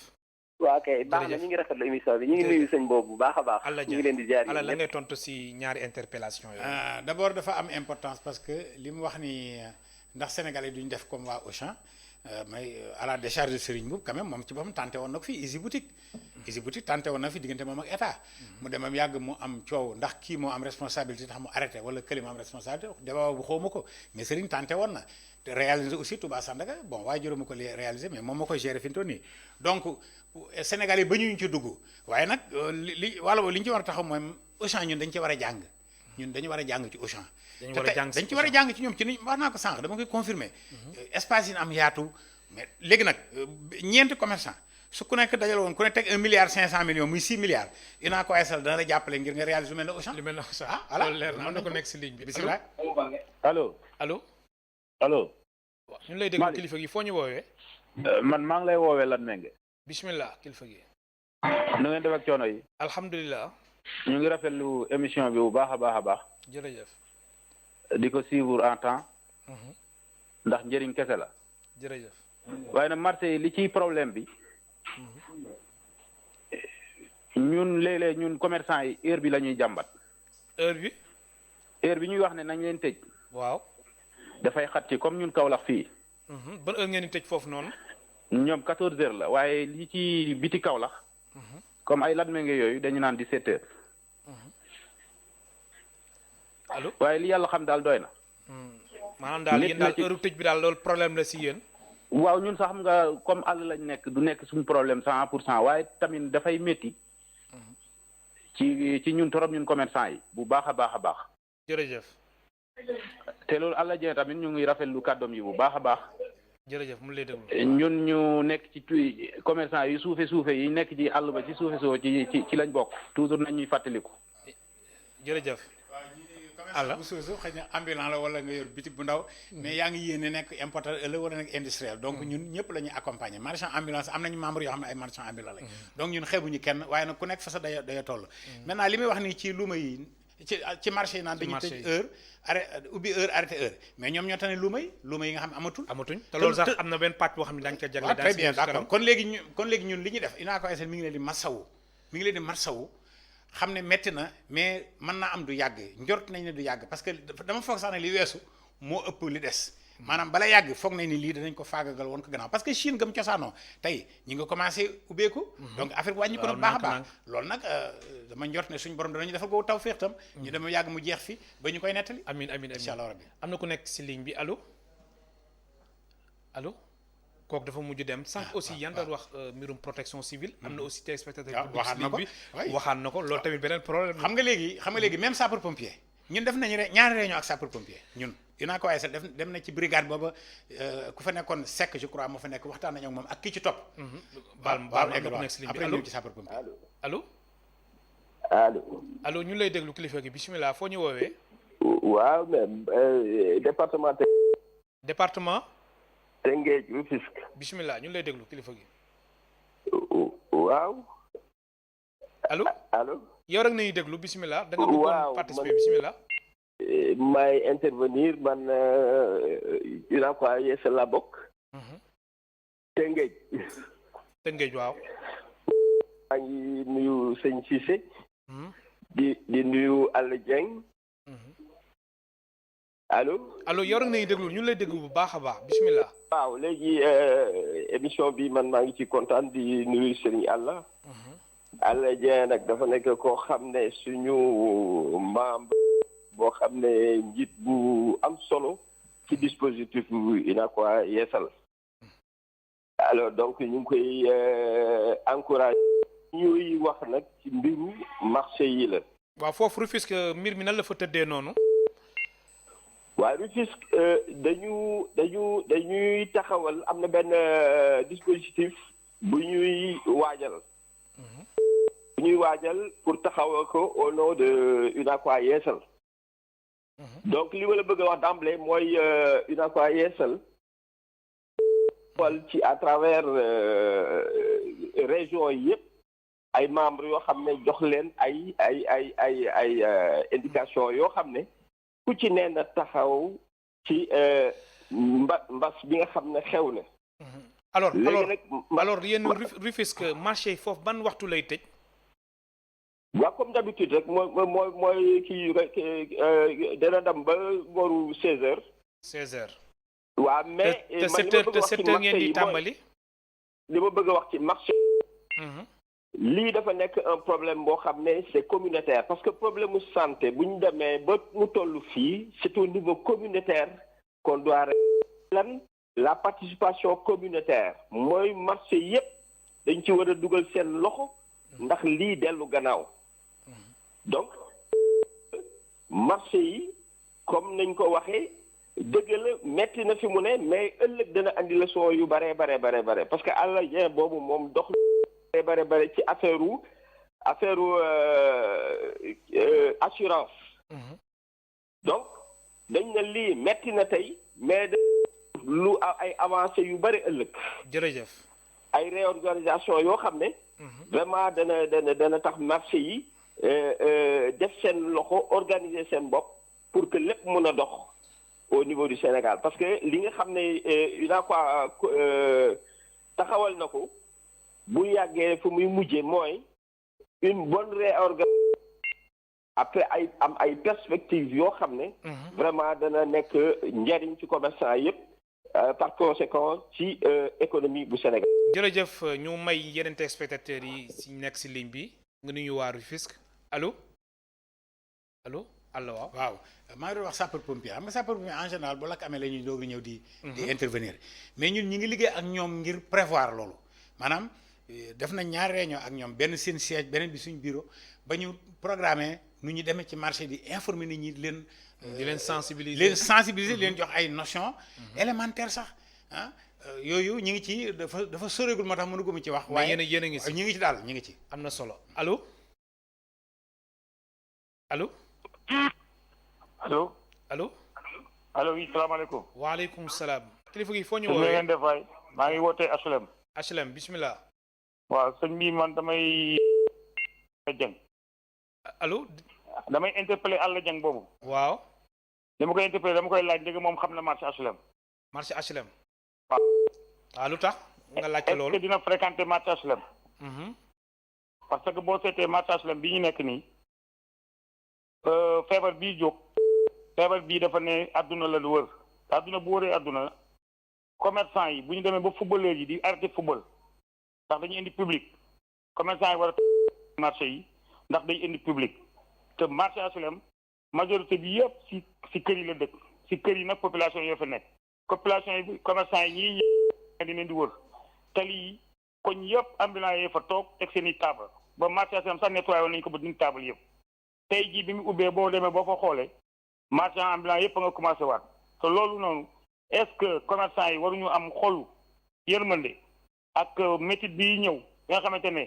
D: waaw kay baax na ñu ngi rafetlu émission bi ñu ngi nuyu sëñ boobu bu baax a baax ñu ngi leen di jaar
A: la ngay tontu si ñaari interpellation yooyu
B: d'abord dafa am importance parce que li mu wax ni ndax Sénégalais duñ def comme waa Auchan mais à la décharge de Serigne Mboup quand même moom ci boppam tenté woon na ko fi Easy Boutique tenté woon na fi diggante moom ak état mu demam yàgg mu am coow ndax kii moo am responsabilité tax mu arrêté wala këli moo am responsabilité débat bu xawma ko mais Serigne tenté woon na te réalisé aussi Touba Sandaga bon waaye juróoma ko réalisé mais moom moo koy géré fi mu toll nii donc Sénégalais ba ñu ci dugg waaye nag li ñu ci war a taxaw mooy Auchan ñun dañ ci war a jàng ñun dañu war a jàng ci Auchan dañ ci war a jàng ci ñoom ci ni wax naa ko sànq dama koy confirmer espace yi am yaatu mais léegi nag ñeenti commerçant su ku nekk dajal woon ku ne teg 1,5 milliard muy 6 milliards inaa ko esal dana la jàppale ngir nga réaliser lu mel ne Auchan voilà
A: loolu leer na am na ko nekk si ligne bi
B: bisimilah
E: allo
A: ñu lay déglu kilifa gi foo ñu woowee
E: man maa ngi lay woowee Lat Menge
A: bismillah kilifa gi
E: nu ngeen def ak coono yi
A: alhamdulilah
E: ñu ngi rafetlu émission bi bu baax a baax
A: jërëjëf
E: di ko suivre en temps ndax njëriñ kese la
A: jërëjëf
E: waaye nag marché yi li ciy problème bi ñun léeg-léeg ñun commerçant yi heure bi la ñuy jàmbat heure bi ñuy wax ne nañ leen tëj
A: waaw
E: dafay xat ci comme ñun Kaolack fii
A: ban heure ngeen di tëj foofu noonu
E: ñoom 14 heures la waaye li ci biti Kaolack comme ay Lat Menge yooyu dañu naan 17 heures
A: allo
E: waaye li yàlla xam daal doy na
A: maanaam daal yéen daal heure tëj bi daal loolu problème la si yéen
E: waaw ñun sax xam nga comme àll lañ nekk du nekk suñu problème 100% waaye tamit dafay métti ci ñun torop ñun commerçant yi bu baax a baax
A: jërëjëf
E: te loolu àlla jee tamit ñu ngi rafetlu kàddoom yi bu baax a baax
A: jërëjëf mu lay déglu
E: ñun ñu nekk ci commerçant yi suufe yi nekk ci àll ba ci suufe soo ci lañ bokk toujours nañ ñuy fàttaliku
A: jërëjëf
B: commerçant bu suusu xëy na ambulant la wala nga yor bitik bu ndaw mais yaa ngi yéene nekk importateur ëllëg wala nekk industriel donc ñun ñëpp la ñuy accompagner marchand ambulance am nañu membre yoo xam ne ay marchand ambulant lañ donc ñun xeebuñu kenn waaye nag ku nekk fa sa daya toll maintenant li muy wax nii ci luuma yi ci marché yi naan dañuy tëj heure ubbi heure arrêté heure mais ñoom ñoo tane luuma yi nga xam ne amatuñ
A: te loolu sax am na benn pàcc boo xam ne dañ ko jagle
B: très bien d'accord kon léegi ñun li ñuy def inaa ko SN mi ngi leen di massawu xam ne métti na mais mën naa am du yàgg njort nañ ne du yàgg parce que dama foog sax ne li weesu moo ëpp li des maanaam bala yàgg foog nañ ni lii danañ ko faagagal woon ko gannaaw parce que Chine gam cosaanoo tey ñi nga commencé ubbeeku donc affaire bi wàññi ko na baax a baax loolu nag dama njort ne suñu borom danañu defal boobu taw féex tam ñu dama yàgg mu jeex fi ba ñu koy nettali
A: amiin
B: incha allah rabbi
A: am na ku nekk si ligne bi allo kooku dafa mujj dem sànq aussi yan doon wax mbirum protection civile am na aussi téléspectateur waxaan na ko loolu tamit beneen problème
B: xam nga léegi même sapeur pompier ñun def nañu ñaari réunion ak sapeur pompier ñun dinaa ko waaye sax dem na ci brigade booba ku fa nekkoon Seck je crois moo fa nekk waxtaan nañu ak moom ak ki ci topp baal nekk si ligne bi allo ci sapeur pompier
A: allo ñu lay déglu kilifa gi bismillah foo ñu woowee
F: waaw mais
A: département
F: Tëngéej Rufisque.
A: bismillah ñu lay déglu kilifa gi.
F: waaw.
A: allo. yow rek nañuy déglu bismillah. da nga bëggoon participer bismillah.
F: may intervenir man dinaa ko yeesal la bokk.
A: Tëngéej waaw.
F: maa ngi nuyu sëñ Cissé. di nuyu Alla Dieng.
A: allo yow rek nañu déglu ñu lay déglu bu baax a baax bismillah.
F: waaw léegi émission bi man maa ngi ci kontaan di nuyu Serigne Alla. Alla Dieng nag dafa nekk koo xam ne suñu membre boo xam ne njiit bu am solo ci dispositif bu UNACOIS Yeesal. alors donc ñu ngi koy encouragé. ñuy wax nag ci mbiru marché yi la.
A: waaw foofu Rufisque mbir mi nan la fa tëddee noonu.
F: waaw Rufisque dañuy taxawal am na benn dispositif bu ñuy waajal. bu ñuy waajal pour taxawal ko au nom de UNACOIS Yeesal. donc li ma la bëgg a wax d'emblée mooy UNACOIS Yeesal. wal ci à travers région yi yëpp. ay membres yoo xam ne jox leen ay indication yoo xam ne ku ci nee na taxaw ci mbas bi nga xam ne xew na.
A: alors yéen Rufisque marché foofu ban waxtu lay tëj.
F: waaw comme d'habitude rek mooy kii dana dem ba booru 16h.
A: 16h.
F: waaw mais
A: te 7h ngeen di tàmbali.
F: li ma bëgg a wax ci marché. lii dafa nekk un problème boo xam ne c'est communautaire parce que problème mu santé bu ñu demee ba mu toll fii c'est au niveau communautaire qu'on doit lan la participation communautaire mooy marché yépp dañ ci war a dugal seen loxo ndax lii dellu gannaaw donc marché yi comme nañ ko waxee dëgg la metti na fi mu ne mais ëllëg dana andi leçon yu bare parce que Alla Dieng boobu moom dox bare ci affaire assurance. donc dañ na lii metti na tey mais lu ay avancé yu bëri ëllëg.
A: jërëjëf.
F: ay réorganisation yoo xam ne. vraiment dana tax marché yi def seen loxo organiser seen bopp pour que lépp mën a dox au niveau du Sénégal parce que li nga xam ne UNACOIS taxawal na ko. bu yàggee fu muy mujjee mooy une bonne réorganisation après ay perspectives yoo xam ne. vraiment dana nekk njariñ ci commerçant yépp par conséquent ci économie bu Sénégal.
A: jërëjëf ñu may yeneen téléspectateurs yi si nekk si ligne bi nga nuyu waa Rufisque allo
B: waaw maa ngi doon wax sapeur pompier xam nga sapeur pompier en général bu lakk amee la ñuy doog ñëw di intervenir mais ñun ñi ngi liggéey ak ñoom ngir prévoir loolu maanaam. def na ñaari réunion ak ñoom benn seen siège beneen bi suñu bureau ba ñu programmer nu ñu demee ci marché di informer nit ñi di leen sensibiliser leen jox ay notions élémentaires sax yooyu ñu ngi ci dafa soreegul moo tax mënuguma ci wax. waaye
A: yéen a ngi si
B: ñu ngi ci daal ñu ngi ci.
A: am na solo allo.
G: oui salaamaaleykum.
A: waaleykum salaam. kilifa gi foo ñu
G: woowee ngeen def waay maa ngi wootee HLM.
A: bismillah.
G: waaw sëñ bi man damay Dieng.
A: allo.
G: damay interpeller Alla Dieng boobu.
A: waaw.
G: dama koy interpeller dama koy laaj ndege moom xam na marché HLM.
A: marché HLM.
G: waaw.
A: lu tax nga laajte loolu.
G: est-ce que dina fréquenter marché HLM. parce que boo seetee marché HLM bi ñu nekk nii feebar bii jóg feebar bii dafa ne adduna la lu wër adduna bu wëree adduna commerçant yi bu ñu demee ba footballeur yi di arrêté football ndax dañuy indi public commerçant yi war a marché yi ndax day indi public te marché HLM majorité bi yëpp si kër yi la dëkk si kër yi nag population yoo fa nekk population yi commerçant yi ñii di leen di wër tali yi koñ yëpp ambulant yi fa toog teg seen i table ba marché HLM sax nettoyé woon nañu ko ba dindi table yëpp tey jii bi mu ubbee boo demee boo fa xoolee marchand ambulant yëpp a nga commencé waat te loolu noonu est-ce que commerçant yi waruñu am xolu yërmande ak métit bi ñëw nga xamante ne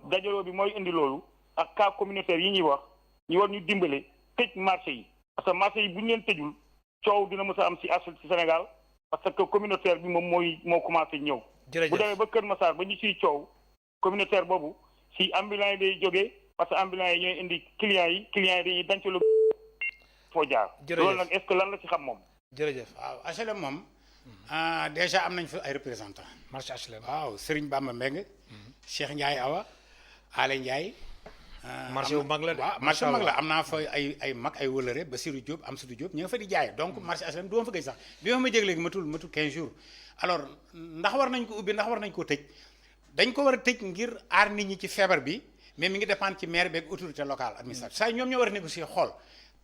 G: dajaloo bi mooy indi loolu ak cas communautaire yi ñuy wax ñu war ñu dimbale tëj marché yi parce que marché yi bu ñu leen tëjul coow dina mës a am ci Sénégal parce que communautaire bi moom moo commencé ñëw. bu demee ba Kër Massar ba ñu ciy coow communautaire boobu ci ambulant yi day jógee parce que ambulant yi ñooy indi clients yi dañuy denc lu foo jaar. loolu nag est-ce que lan la ci xam moom.
B: jërëjëf waaw HLM moom déjà am nañ fa ay représentants.
A: marché HLM
B: waaw Serigne Bamba Mbengue. Cheikh Ndiaye Awa. Ale Ndiaye.
A: marché bu mag la de.
B: waaw marché bu mag la am naa fa ay mag ay wëlëre Basirou Diop Amsatou Diop ñu nga fa di jaay donc marché HLM du ma fa gëj sax bi ma jég léegi matul 15 jours alors ndax war nañ ko ubbi ndax war nañ koo tëj dañ ko war a tëj ngir aar nit ñi ci feebar bi mais mi ngi dépendre ci maire beeg autorité locale administrative saa ñoom ñoo war a négocier xool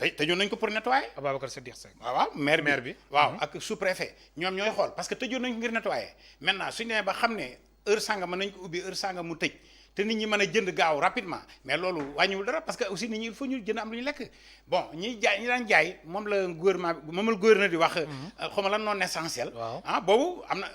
B: tëjoon nañ ko pour nettoyer.
A: Ababacar Sadikh Seck.
B: waaw maire bi waaw ak sous préfet ñoom ñooy xool parce que tëjoon nañ ko ngir nettoyer maintenant suñu demee ba xam ne heure sanga mën nañ ko ubbi heure sanga mu tëj te nit ñi mën a jënd gaaw rapidement mais loolu wàññiwul dara parce que aussi nit ñi il faut ñu jënd am lu ñu lekk bon ñi daan jaay moom la gouverneur di wax xaw ma lan non essentiel boobu am na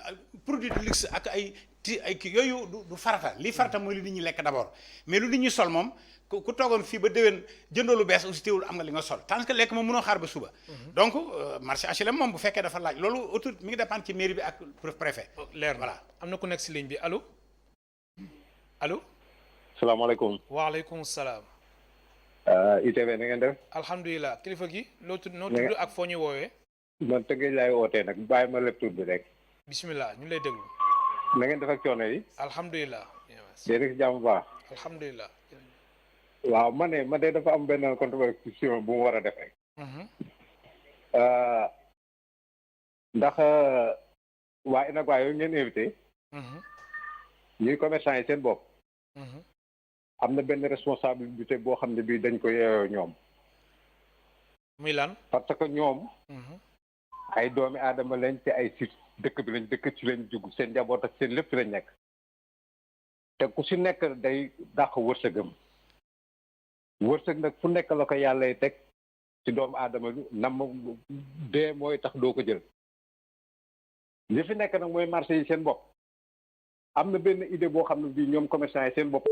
B: produit de luxe ak ay kii yooyu du farata lii farata mooy lu nit ñi lekk d'abord mais lu nit ñi sol moom ku toogoon fii ba déwén jëndoo lu bees aussi teewul am nga li nga sol tant que lekk moom mënoo xaar ba suba donc marché HLM moom bu fekkee dafa laaj loolu autorité mi ngi dépendre ci mairie bi ak préfet
A: leer
B: voilà
A: am na ku nekk si ligne bi allo
H: salaamaaleykum.
A: waaleykum salaam.
H: ITV na ngeen def.
A: alhamdulilah kilifa gi noo tudd ak foo ñu woowee.
H: man Tëngéej laay wootee nag bàyyi ma lépp tur bi rek.
A: bismillah ñu lay déglu.
H: na ngeen def ak coono yi.
A: alhamdulilah.
H: yéen a ngi si jàmm baax.
A: alhamdulilah.
H: waaw man de dafa am benn contribution bu mu war a def rek. ndax waa INACOI yooyu ngeen invité. ñuy commerçant yi seen bopp. am na benn responsabilité boo xam ne bii dañ ko yeeyoo ñoom.
A: muy lan.
H: parce que ñoom. ay doomi aadama lañ te ay si dëkk bi lañ dëkk ci lañ jug seen njaboot ak seen lépp ci lañ nekk. te ku si nekk day dàq wërsëgam. wërsëg nag fu nekk la ko yàlla teg ci doomu aadama bi nam dee mooy tax doo ko jël. li fi nekk nag mooy marché yi seen bopp. am na benn idée boo xam ne bii ñoom commerçant yi seen bopp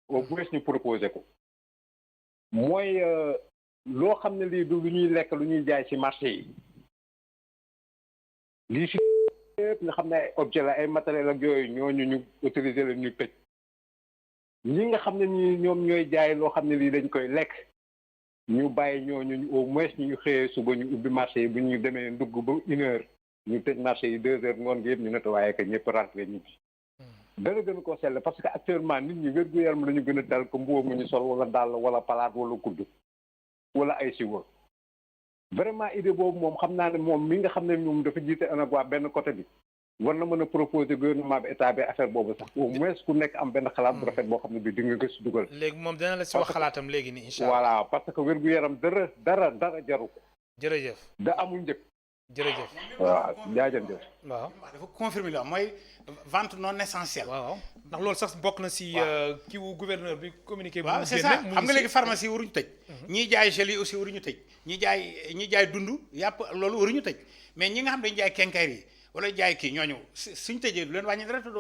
H: au moins ñu proposé ko mooy loo xam ne lii du lu ñuy lekk lu ñuy jaay ci marché yi lii fi yëpp nga xam ne ay objet la ay matériel ak yooyu ñooñu ñu autorisé la ñu tëj ñi nga xam ne ñi ñoom ñooy jaay loo xam ne lii dañ koy lekk ñu bàyyi ñooñu au moins ñu xëyee suba ñu ubbi marché yi bu ñu demee ndugg ba 1 heure ñu tëj marché yi 2 heures ngoon gi yëpp ñu nettoyé que ñëpp rentré ñibbi dara gën koo sell parce que actuellement nit ñi wér-gu-yaram la ñu gën a dal ko mbuba mu ñu sol wala dàll wala palaat wala kudd wala ay siwo vraiment idée boobu moom xam naa ne moom mi nga xam ne moom dafa jiite ANACOI benn côté bi war na mën a proposer gouvernement bi état bi affaire boobu sax au moins ku nekk am benn xalaat bu rafet boo xam ne bi di nga gëstu dugal.
A: léegi moom dana la si wax xalaatam léegi nii incha allah
H: voilà parce que wér-gu-yaram dara jaru ko.
A: jërëjëf.
H: da amul njëkk.
A: jërëjëf.
H: waaw jaajëf.
A: waaw
B: dafa confirmer la mooy vente non essentielle.
A: waaw ndax loolu sax bokk na si kii wu gouverneur bi communiqué.
B: waaw c'est ça xam nga léegi pharmacie waruñu tëj. ñiy jaay gel yi aussi waruñu tëj. ñi jaay dund yàpp loolu waruñu tëj mais ñi nga xam dañu jaay kenkaayri yi wala jaay kii ñooñu suñ tëjee du leen wàññi dara te du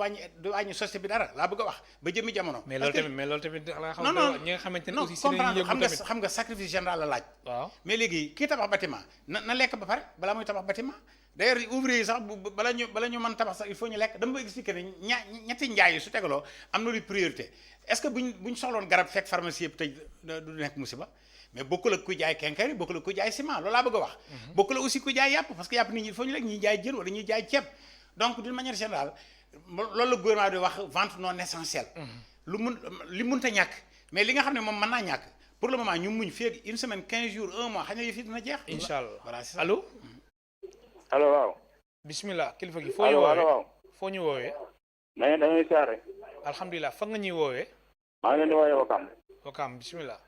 B: wàññi société bi dara laa bëgg a wax ba jëmmi jamono.
A: mais loolu tamit
B: non
A: ñi nga xamante ne aussi si
B: comprendre xam nga sacrifice général la laaj.
A: waaw
B: mais léegi kii tabax bâtiment na lekk ba pare balaa muy tabax bâtiment d'ailleurs ouvrier yi sax bala ñu mën tabax sax il faut ñu lekk dama ba expliquer ne ñetti njaay yi su tegaloo am na lu priorité est-ce que buñ soxloon garab fekk pharmacie yëpp tëj du nekk musiba mais bokkul ak kuy jaay kenkayri bokkul ak kuy jaay ciment loolu laa bëgg a wax. bokkul ak aussi kuy jaay yàpp parce que yàpp nit ñi il faut ñu lekk ñuy jaay jën wala ñuy jaay ceeb donc d'une manière générale loolu la gouvernement di wax vente non essentielle. li mënta ñàkk mais li nga xam ne moom mën naa ñàkk pour le moment ñu muñ fii une semaine 15 jours 1 mois xëy na yëf yi dina jeex.
A: incha allah
B: voilà c'est ça.
A: allo.
F: allo waaw.
A: bismillah kilifa gi. foo ñu woowee
F: waaw.
A: foo ñu woowee.
F: na ngeen dañuy siyaare.
A: alhamdulilah fa nga ñuy woowee.
F: maa ngi leen di woowee Wakam.
A: Wakam bismillah.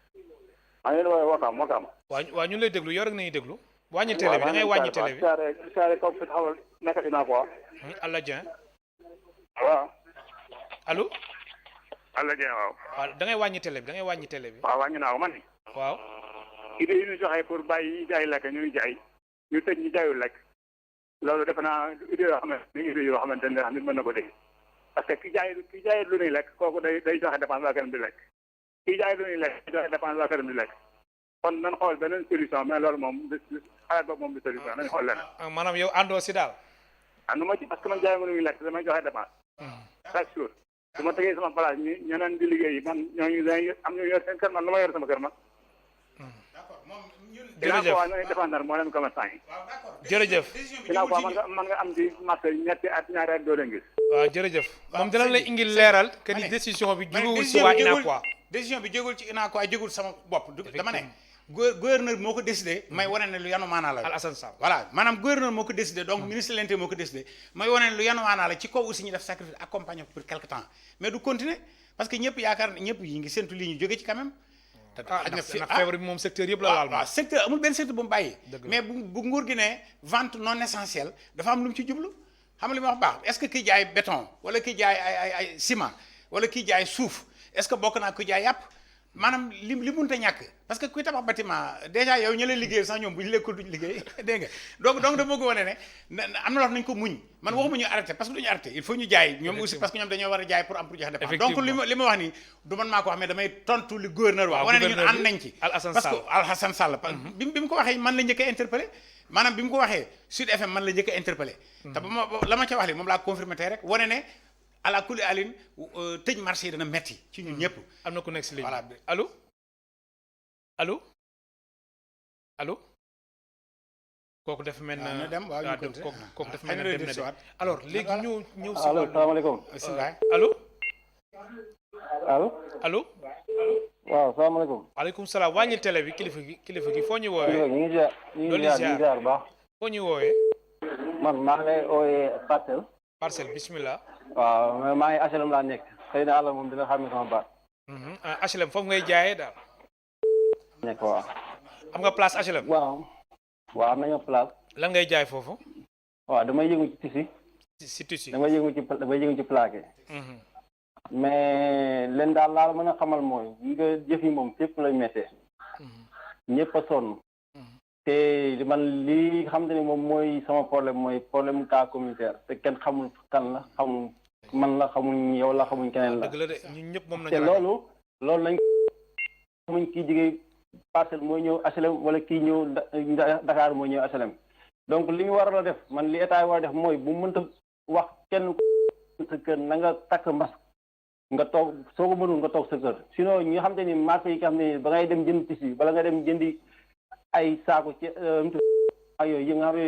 F: maa ngi leen di woowee Wakam.
A: waa ñu lay déglu yow rek nañuy déglu. wàññi télé bi da ngay wàññi télé bi.
F: siyaare kaw fi xawal nekk dinaa ko wax.
A: Allah Dieng.
F: waaw.
A: allo.
F: Allah Dieng waaw.
A: waaw da ngay wàññi télé bi da ngay wàññi télé bi.
F: waaw wàññi naa ko man ni.
A: waaw.
F: idée yi ñu joxe pour bàyyi jaay lekk ñuy jaay ñu tëj ñu jaayul lekk loolu defe naa idée yoo xamante ne idée yoo xamante ne nit mën na ko dégg parce que ki jaay lu ñuy lekk kooku day joxe dépense waa këram di lekk ki jaay lu ñuy lekk day joxe dépense waa këram di lekk kon nañ xool beneen solution mais loolu moom xalaat boobu moom du solution nañ xool leneen.
A: maanaam yow àndoo si daal.
F: àndu ma ci parce que man jaay ma lu ñuy lekk damay joxe dépense. chaque jour su ma tegee sama place ñeneen di liggéey man ñooñu dañuy am ñu yor seen kër man lu ma yor sama kër man.
A: jërëjëf
F: waaw ñooy défendre moo leen commerçant yi.
A: jërëjëf.
F: ginnaaw ko man nga am ci marché ñetti at ñaari at doo leen gis.
A: waaw jërëjëf moom dina la indi leeral que ni décision bi jugul si waa INACOI.
B: décision bi jógul ci UNACOIS jógul sama bopp dama ne gouverneur moo ko décidé may wane ne lu yanu maanaa la
A: Alassane Sall
B: voilà maanaam gouverneur moo ko décidé donc ministre de l'Intérieur moo ko décidé may wane ne lu yanu maanaa la ci kaw aussi ñu def sacrifice accompagner pour quelque temps mais du continuer parce que ñëpp yaakaar ñëpp yi ngi séntu lii ñu jóge ci quand même
A: ndax feebar bi moom secteur yëpp la laal
B: waaw secteur amul benn secteur bu mu bàyyi mais bu nguur gi ne vente non essentielle dafa am lu mu ci jublu xam nga li ma wax baax est-ce que kiy jaay béton wala kiy jaay ay ciment wala kiy jaay suuf est-ce que bokk naa kuy jaay yàpp maanaam li mënut a ñàkk parce que kuy tabax bâtiment déjà yow ñu lay liggéey sax ñoom bu ñu lekkul duñ liggéey dégg nga donc dama bëgg wane ne am na loo xam nañ ko muñ man waxuma ñu arrêté parce que duñu arrêté il faut ñu jaay ñoom aussi parce que ñoom dañoo war a jaay pour am pour joxe dépense donc li ma wax nii du man maa ko wax mais damay tontu li gouverneur wax wane ne ñun ànd nañ ci parce que Alassane Sall bi mu ko waxee man la njëkk a interpellé maanaam bi mu ko waxee Sud FM man la njëkk a interpellé te ba ma la ma ca wax li moom laa confirmé tey rek wane ne ala kulli alin tëj marché yi dana metti ci ñun ñëpp
A: am na ku nekk si ligne voilà allo allo kooku dafa mel na
B: dem waaw ñu
A: kooku dafa mel na dem na de alors léegi ñëw si
I: allo salaamaaleykum
A: allo
I: allo waaw salaamaaleykum
A: waaleykum salaam wàññi télé bi kilifa gi foo ñu woowee
I: ñu ngi ziar bu baax
A: foo ñu woowee
I: man maa ngi lay woowee
A: Parcelles bismillah
I: waaw maa ngi HLM laa nekk xëy na àlla moom dina xam ne sama baat
A: HLM foofu ngay jaayee daal
I: nekk waaw
A: am nga place HLM
I: waaw am nañu place
A: lan ngay jaay foofu
I: waaw damay yëngu ci tissu
A: si tissu
I: damay yëngu ci plaqué mais leen daal laal mën a xamal mooy nga jëf yi moom fépp lay méttee ñëpp a sonn te man lii xam te ne moom mooy sama problème mooy problème cas communautaire te kenn xamul kan la xamul man la xamuñ yow la xamuñ keneen la
A: dëgg la de ñun ñëpp moom
I: te loolu lañ xamuñ kii jógee Parcelles mooy ñëw HLM wala kii ñëw Dakar mooy ñëw HLM donc li ñu war a def man li état yi war a def mooy bu mënta wax kenn sa kër na nga takk masque nga toog soo ko mënul nga toog sa kër sinon ñi nga xam te ni marché yi nga xam ne ba ngay dem jënd tissu bala nga dem jëndi ay saako ci yooyu yi nga xam ne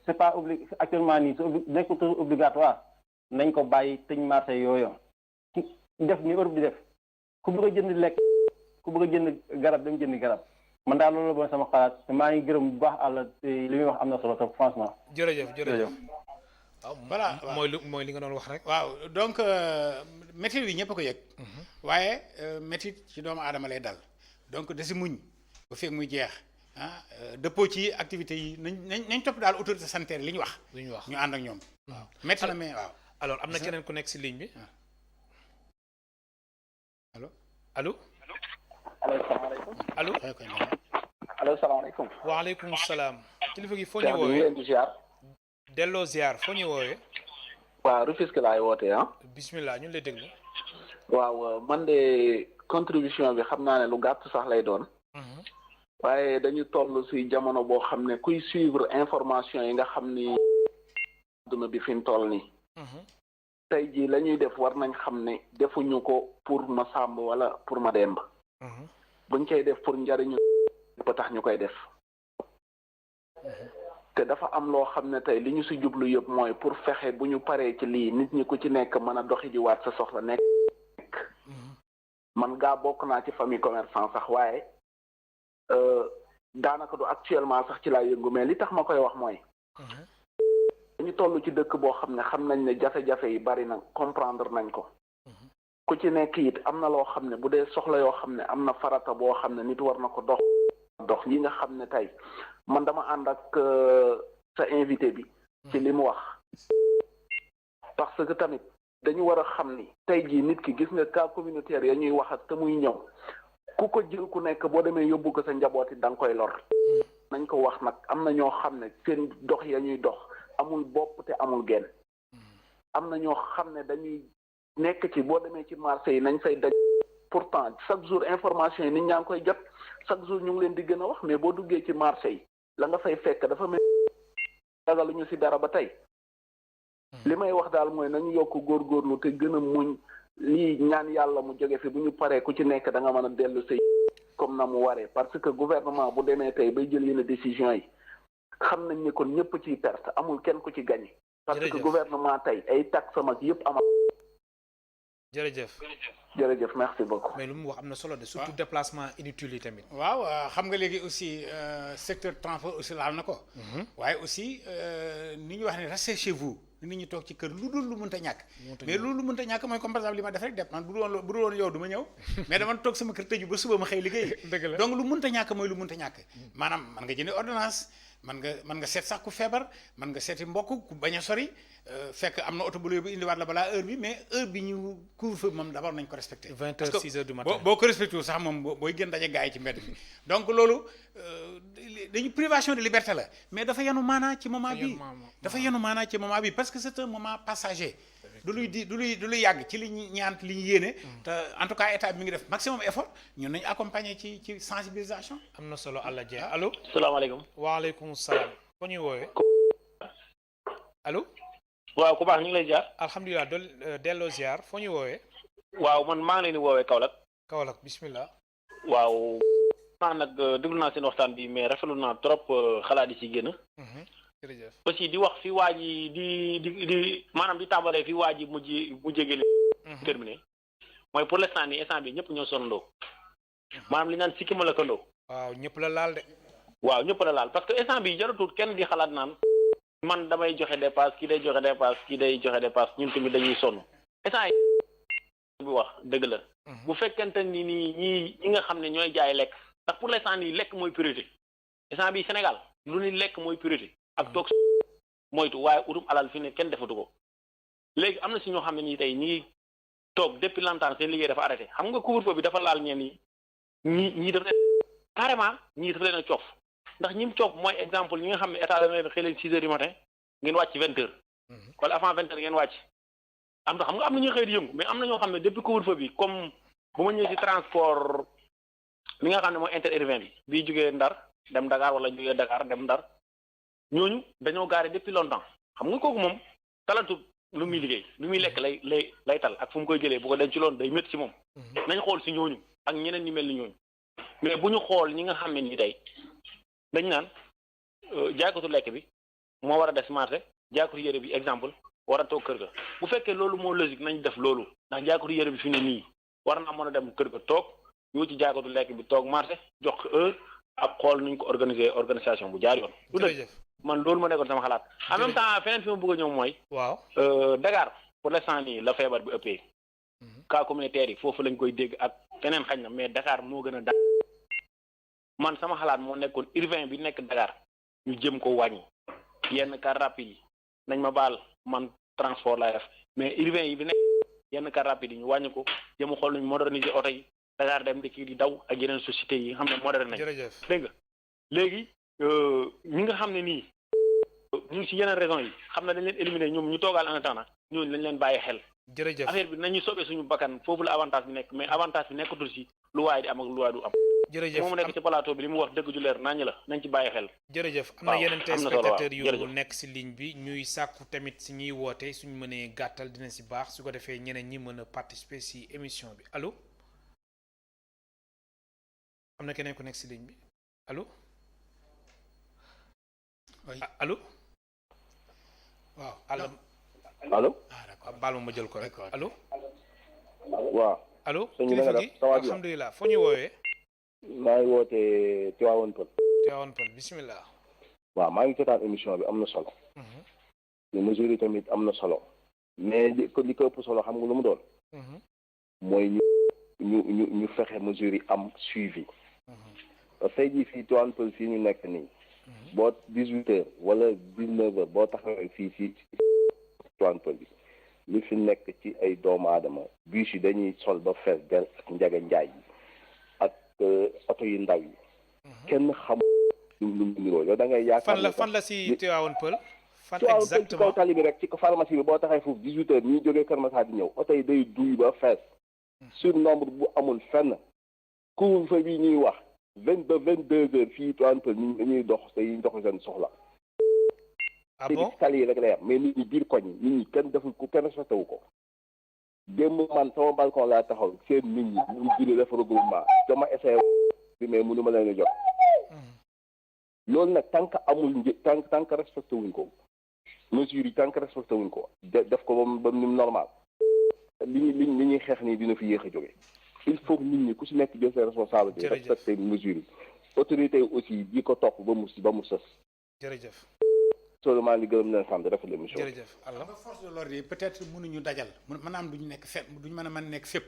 I: c'est pas actuellement nii nekkul obligatoire nañ ko bàyyi tëj marché yooyu def ni Europe di def ku bëgg a jënd lekk ku bëgg a jënd garab dem jëndi garab man daal loolu mooy sama xalaat te maa ngi gërëm bu baax àll li muy wax am na solo trop franchement.
A: jërëjëf waaw
B: voilà
A: mooy li nga doon wax rek.
B: waaw donc métit bi ñëpp a ko yëg. waaye métit ci doomu aadama lay dal donc da si muñ ba fekk muy jeex dëppoo ci activités yi nañ topp daal autorité sanitaire li ñu wax. ñu ànd ak ñoom. waaw métti na mais waaw.
A: alors am na keneen ku nekk si ligne bi. allo.
I: salaamaaleykum.
A: allo.
I: salaamaaleykum.
A: waaleykum salaam. kilifa gi foo ñu woowee delloo ziar foo ñu woowee.
J: waaw Rufisque laay wootee
A: bismillah ñu lay déglu.
J: waaw man de contribution bi xam naa ne lu gàtt sax lay doon. waaye dañu toll ci jamono boo xam ne kuy suivre information yi nga xam ni adduna bi fi mu toll nii. tey jii la ñuy def war nañ xam ne defuñu ko pour ma sàmb wala pour ma demb. buñ koy def pour njariñu ba tax ñu koy def. te dafa am loo xam ne tey li ñu ci jublu yëpp mooy pour fexe bu ñu paree ci lii nit ñi ku ci nekk mën a doxi ji waat sa soxla nekk. man gaa bokk naa ci famille commerçant sax waaye daanaka du actuellement sax ci laa yëngu mais li tax ma koy wax mooy. dañu toll ci dëkk boo xam ne xam nañ ne jafe-jafe yi bari na comprendre nañ ko. ku ci nekk it am na loo xam ne bu dee soxla yoo xam ne am na farata boo xam ne nit war na ko dox yi nga xam ne tey man dama ànd ak sa invité bi ci li mu wax parce que tamit dañu war a xam ni tey jii nit ki gis nga cas communautaire ya ñuy wax ak te muy ñëw ku ko jël ku nekk boo demee yóbbu ko sa njaboot it da nga koy lor nañ ko wax nag am na ñoo xam ne seen dox ya ñuy dox amul bopp te amul genn am na ñoo xam ne dañuy nekk ci boo demee ci marché yi nañ fay daj pourtant chaque jour information yi nit ñaa ngi koy jot chaque jour ñu ngi leen di gën a wax mais boo duggee ci marché yi la nga fay fekk dafa mel dagaluñu ci dara ba tey li may wax daal mooy nañu yokk góorgóorlu te gën a muñ lii ñaan yàlla mu jóge fi bu ñu paree ku ci nekk da nga mën a dellu say comme na mu waree parce que gouvernement bu demee tey bay jël yenn décision yi xam nañ ne kon ñëpp ciy perte amul kenn ku ci gagné parce que gouvernement tey ay taxes ak yëpp amal
A: jërëjëf.
J: jërëjëf merci beaucoup.
A: mais lu mu wax am na solo de surtout déplacement inutile yi tamit.
B: waaw xam nga léegi aussi secteur transport aussi laal na ko. waaye aussi ni ñu wax ne restez chez vous nit ñi toog ci kër lu dul lu mënta ñàkk. mais lu mënta ñàkk mooy comme par exemple li ma def rek def man bu dul woon yow du ma ñëw. mais dama toog sama kër tëju ba suba ma xëy liggéey.
A: dëgg la
B: donc lu mënta ñàkk mooy lu mënta ñàkk. maanaam man nga jënd ordonnance man nga seet sax ku feebar man nga seeti mbokk ku bañ a sori fekk am na oto bu lay bu indiwaat la balaa heure bi mais heure bi ñu couvre-feu moom d'abord nañ ko respecté.
A: 20 heures 6 heures du matin
B: boo ko respecté wu sax moom booy gën daje gars yi ci mbedd mi donc loolu dañu privation de liberté la mais dafa yenu maanaa ci moment bi parce que c'est un moment passager du luy yàgg ci li ñu ñaan li ñu yéene te en tout cas état bi mi ngi def maximum effort ñun nañu accompagner ci sensibilisation.
A: am na solo Allah Dieng allo.
K: salaamaaleykum.
A: waaleykum salaam. foo ñuy woowee. allo.
K: waaw ku baax ñu ngi lay ziar.
A: alhamdulilah delloo ziar foo ñuy woowee.
K: waaw man maa ngi leen di woowee Kaolack.
A: Kaolack bismillah.
K: waaw. maa nag déglu naa seen waxtaan bi mais rafetlu naa trop xalaat yi ci génn.
A: jërëjëf.
K: aussi di wax fi waa ji di maanaam di tàmbalee fi waa ji mu jégale terminé mooy pour l'instant nii instant bi ñëpp ñoo sonandoo maanaam li naan sikki ma la kandoo.
A: waaw ñëpp la laal de.
K: waaw ñëpp la laal parce que instant bi jaratul kenn di xalaat naan man damay joxe dépasse kii day joxe dépasse kii day joxe dépasse ñun tamit dañuy sonn instant yi bi wax dëgg la. bu fekkente ni ñi nga xam ne ñooy jaay lekk ndax pour l'instant nii lekk mooy priorité instant bi Sénégal lu ni lekk mooy priorité ak toog moytu waaye utum alal fi ne kenn defatu ko léegi am na si ñoo xam ne nii tey ñi ngi toog depuis longtemps seen liggéey dafa arrêté xam nga couvre-feu bi dafa laal ñeen ñii dafa leen carrément ñii dafa leen a coof ndax ñi mu coof mooy exemple ñi nga xam ne état dana leen xëy leen 6 heures du matin ngeen wàcc 20 heures wala avant 20 heures ngeen wàcc xam nga am na ñuy xëy di yëngu mais am na ñoo xam ne depuis couvre-feu bi comme bu ma ñëwee si transport li nga xam ne mooy interurbain bi jógee Ndar dem Dakar wala jógee Dakar dem Ndar ñooñu dañoo gaare depuis longtemps xam nga kooku moom talatu lu muy liggéey lu muy lekk lay tal ak fu mu koy jëlee bu ko denc loon day métti ci moom nañ xool si ñooñu ak ñeneen ñi mel ni ñooñu mais bu ñu xool ñi nga xam ne ni tey dañ naan jaaykatu lekk bi moo war a des marché jaaykatu yére bi exemple war a toog kër ga bu fekkee loolu moo logique nañ def loolu ndax jaaykatu yére bi fi ne nii war naa mën a dem kër ga toog ñu ci jaaykatu lekk bi toog marché jox heure ak xool nuñ ko organisation bu jaar yoon du dëgg man loolu ma nekkoon sama xalaat en même temps feneen fi ma bëgg a ñëw mooy
A: waaw
K: Dakar pour l'instant nii la feebar bi ëppee cas communautaire yi foofu lañ koy dégg ak feneen xañ na mais Dakar moo gën a man sama xalaat moo nekkoon urbain bi nekk Dakar ñu jëm ko wàññi yenn car rapide yi nañ ma baal man transport laay def mais urbain yi bi nekk yenn car rapide yi ñu wàññi ko jëm xool nuñ moderniser oto yi Dakar dem di kii di daw ak yeneen société yi xam ne moderne nañ dégg nga léegi ñi nga xam ne nii ñu ngi si yeneen raison yi xam ne dañ leen éliminer ñoom ñu toogaal en attendant ñooñu lañ leen bàyyi xel
A: jërëjëf
K: affaire bi nañu soobee suñu bakkan foofu la avantage bi nekk mais avantage bi nekkatul si lu waaye di am ak lu waaye du am
A: jërëjëf
K: moom nekk ci plateau bi li mu wax dëgg ju leer nañ la nañ ci bàyyi xel
A: jërëjëf am na yeneen téléspectateurs yu nekk si ligne bi ñuy sàkku tamit si ñuy woote suñu mënee gàttal dina si baax su ko defee ñeneen ñi mën a participer si émission bi allo am na keneen ku nekk si ligne bi allo allo waaw
L: allo
A: baal ma jël ko rek allo
L: waaw
A: allo
L: sëñ bi na nga def
A: alhamdulilah foo ñuy woowee
L: maa ngi wootee Tivaouane
A: Pël bismillah
L: waaw maa ngi seetaan émission bi am na solo les mesures yi tamit am na solo mais li ko ëpp solo xam nga lu mu doon mooy ñu fexe mesures yi am suivi parce que tey jii fii Tivaouane Pël fii ñu nekk nii boo 18 heures wala 19 heures boo taxawee fii ci Tivaouane Pël bi li fi nekk ci ay doomu aadama bus yi dañuy sol ba fees del ak njaga njaay yi ak oto yu ndaw yi kenn xam lu mu niroo yow da ngay yaakaar
A: fan la si Tivaouane Pël fan
L: Tivaouane Pël ci
A: exactement
L: kaw tali bi rek ci ko pharmacie bi boo taxee foofu 18 heures ñuy jógee Kër Massar di ñëw oto yi day duy ba fees sur nombre bu amul fenn couvre-feu bi ñuy wax 22 heures fii Tivaouane Pël ñu dañuy dox dañuy dox seen soxla
A: ah bon
L: tali yi rek lay am mais nit ñi biir koñ nit ñi kenn deful ku kenn respecté wu ko démb man sama balcon laa taxaw seen nit ñi ñu julli def regroupement dama essayé bi mais mënu ma leen a jot loolu nag tant que amul tant que respecté wuñ ko mesures yi tant que respecté wuñ ko def ko ba mu normal li ñuy xeex nii dina fi yéex a jóge il faut que nit ñi ku si nekk jël ses responsabilités respecter mesures yi autorités yi aussi di ko topp ba mu sës.
A: jërëjëf.
L: seulement li gërëm leen sant rafetlu émission.
A: jërëjëf alors
B: force de l'ordre yi peut-être mënuñu dajal mën a am duñu nekk fépp duñu mën a nekk fépp.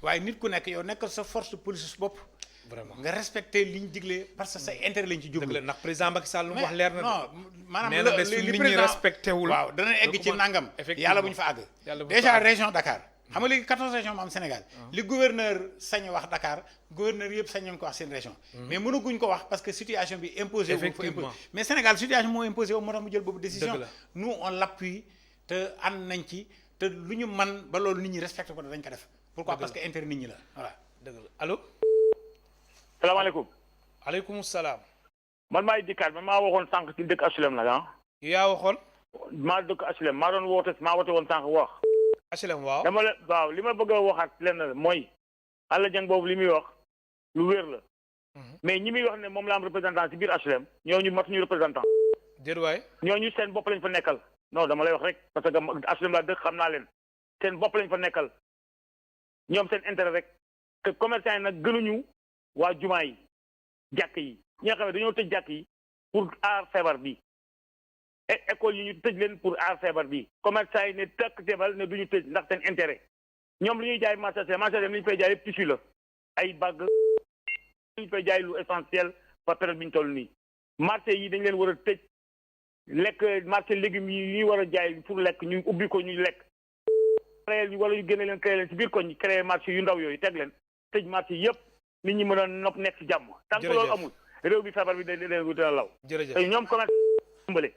B: waaye nit ku nekk yow nekkal sa force de police bopp.
A: vraiment
B: nga respecté li ñu digle parce que say intérêt lañ ci jublu.
A: ndax président Macky Sall lu mu wax leer na.
B: non maanaam
A: nee na li nit ñi respecté wul.
B: waaw dana egg ci nangam. yàlla bu ñu fa àgg. déjà région Dakar. xam nga léegi 14 régions mu am Sénégal. li gouverneur sañ wax Dakar gouverneur yëpp sañ nañ ko wax seen région. mais mënaguñ ko wax parce que situation bi imposé wu.
A: effectivement
B: mais Sénégal situation moo imposé wu moo tax mu jël boobu décision. nous on l'appuie te ànd nañ ci te lu ñu man ba loolu nit ñi respecté ko dañ ko def. pourquoi parce que intérêt nit ñi la voilà.
A: dëgg la allo.
G: salaamaaleykum.
A: aleykum salaam.
G: man maay dikkaat man maa waxoon sànq ci dëkk HLM la ah.
A: yaa waxoon.
G: maa dëkk HLM maa doon woote woon sànq wax.
A: HLM waaw
G: dama la waaw li ma bëgg a waxaat lenn la mooy Alla Dieng boobu li muy wax lu wér la. mais ñi muy wax ne moom la am représentant ci biir HLM ñooñu matuñu représentant.
A: déet waay.
G: ñooñu seen bopp lañ fa nekkal. non dama lay wax rek parce que HLM laa dëkk xam naa leen seen bopp lañ fa nekkal ñoom seen intérêt rek te commerçant yi nag gënuñu waa jumaa yi jàkk yi ñi nga xam ne dañoo tëj jàkk yi pour aar feebar bi école yi ñu tëj leen pour aar feebar bi commerçant yi ne tëkk tebal ne duñu tëj ndax seen intérêt ñoom li ñuy jaay marché li ñu fay jaay yëpp tissu la ay bag li ñu fay jaay lu essentiel par période bi ñu toll nii marché yi dañ leen war a tëj lekk marché légumes yi ñuy war a jaay pour lekk ñu ubbi ko ñu lekk créer wala ñu génne leen créer leen ci biir koñ créer marché yu ndaw yooyu teg leen tëj marché yëpp nit ñi mën a nopp nekk ci jàmm tant que loolu amul réew bi feebar bi da leen dina law te ñoom commerce mbale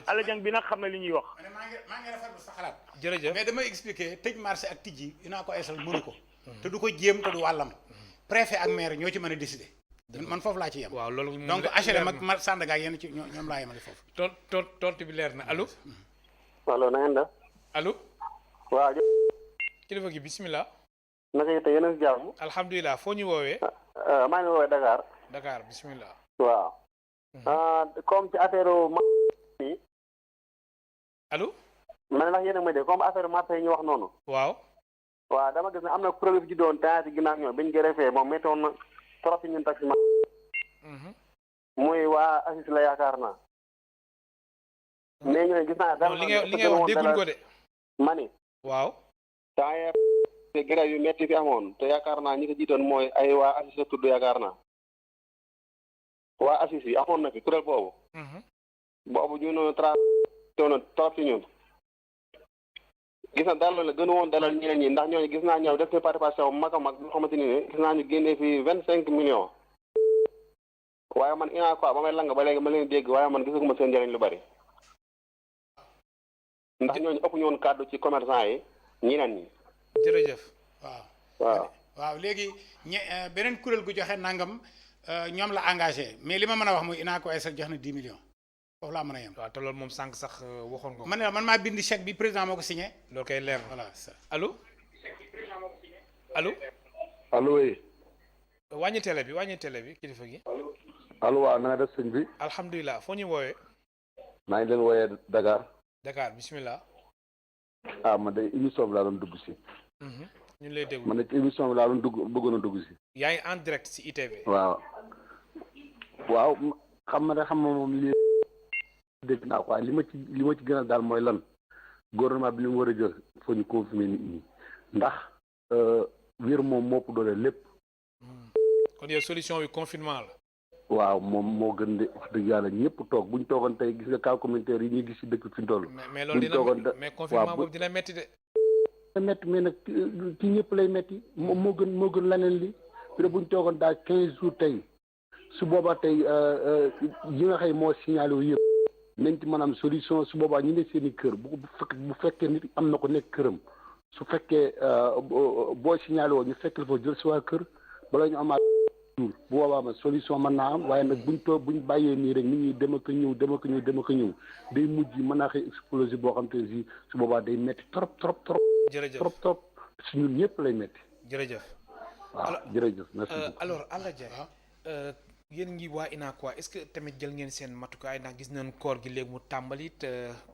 G: Alla Dieng bi nag xam na li ñuy wax
B: maa ngi rafetlu sa xalaat
A: jërëjëf
B: mais damay expliquer tëj marché ak tijji dinaa ko eesal mënu ko te du ko jéem te du wàllam préfet ak maire ñoo ci mën a décider man foofu laa ci yem
A: waaw loolu
B: donc HLM ak Sandaga ak yenn ci ñoom laa yemale foofu
A: tontu bi leer na allo
M: allo na ngeen def
A: allo
M: waaw
A: kilifa gi bismillah
M: naka yi te yéen a ngi jàmm
A: alhamdulilah foo ñu woowee
M: maa ngi woowee
A: Dakar bismillah
M: waaw comme ci affaire yi
A: allo
M: ma ne ndax yéen a may dégg comme affaire marché yi ñu wax noonu
A: waaw
M: dama gis ne am na problème bi ci doon temps ci ginnaaw ñoom biñu greffé moom méttoon na trop ci ñun taxi muy waa assis la yaakaar naa mais ñu ne gis naa dara
A: li ngay wax dégguñ ko de
M: mani
A: waaw
M: temps te grève yu metti fi amoon te yaakaar naa ñi ko jiitoon mooy ay waa assis la tudd yaakaar naa waa assis yi amoon na fi kuréel boobu boobu ñu noonu toona trop ci ñun gis na dalal la gënu woon dalal ñeneen ñi ndax ñooñu gis naa ñëw def ci participation mag a mag boo xamante ni ne gis naa ñu génnee fi 25 millions waaye man inaa quoi ba may lang ba léegi ma leen dégg waaye man gisaguma seen njëriñ lu bari ndax ñooñu ëpp ñu woon kàddu ci commerçant yi ñeneen ñi
A: jërëjëf
B: waaw léegi beneen kuréel gu joxe nangam ñoom la engagé mais li ma mën a wax mooy inaa ko esal jox na 10 millions foofu laa mën a yem.
A: waaw te loolu moom sànq sax waxoon nga ko.
B: man maa bind chèque bi président moo ko signé.
A: loolu koy leer
B: voilà ça.
A: allo allo.
L: allo oui.
A: wàññi télé bi kilifa gi.
L: allo waaw na nga def sëñ bi.
A: alhamdulilah foo ñu woowee.
L: maa ngi leen wooyee Dakar.
A: Dakar bismillah.
L: man de émission bi laa doon dugg si.
A: ñu lay déglu
L: man de émission bi laa doon bëggoon a dugg si.
A: yaa ngi en direct si ITV.
L: waaw xam nga moom lii dégg naa ko waaye li ma ci gën a daal mooy lan gouvernement bi li mu war a jël foo ñu confirmer nit ñi ndax wér moom moo ëpp doole lépp.
A: kon yow solution bi confinement la.
L: waaw moom moo gën de wax dëgg yàlla ñëpp toog bu ñu toogoon tey gis nga cas communautaire yi ñuy gis ci dëkk fi ñu toll.
A: mais loolu dina mais confinement boobu dina metti de.
L: dina metti mais nag ci ñëpp lay metti moom moo gën leneen li peut bu ñu toogoon daal 15 jours tey su boobaa tey yi nga xëy moo signalé wu yëpp nañ ci mën a am solution su boobaa ñu ne seen i kër bu fekkee nit am na ko nekk këram su fekkee boo signalé woo ñu fekk la fa jël si waa kër bala ñu amaat bu boobaa ma solution mën naa am waaye nag buñ bàyyee nii rek nit ñi dem ak ñëw day mujj mën naa xëy explosé boo xam te si su boobaa day metti trop.
A: jërëjëf
L: trop si ñun ñëpp lay metti.
A: jërëjëf.
L: waaw jërëjëf merci beaucoup.
A: alors Alla Dieng yéen ngi waa UNACOIS est-ce que tamit jël ngeen seen matukaay ndax gis nañ koor gi léegi mu tàmbali te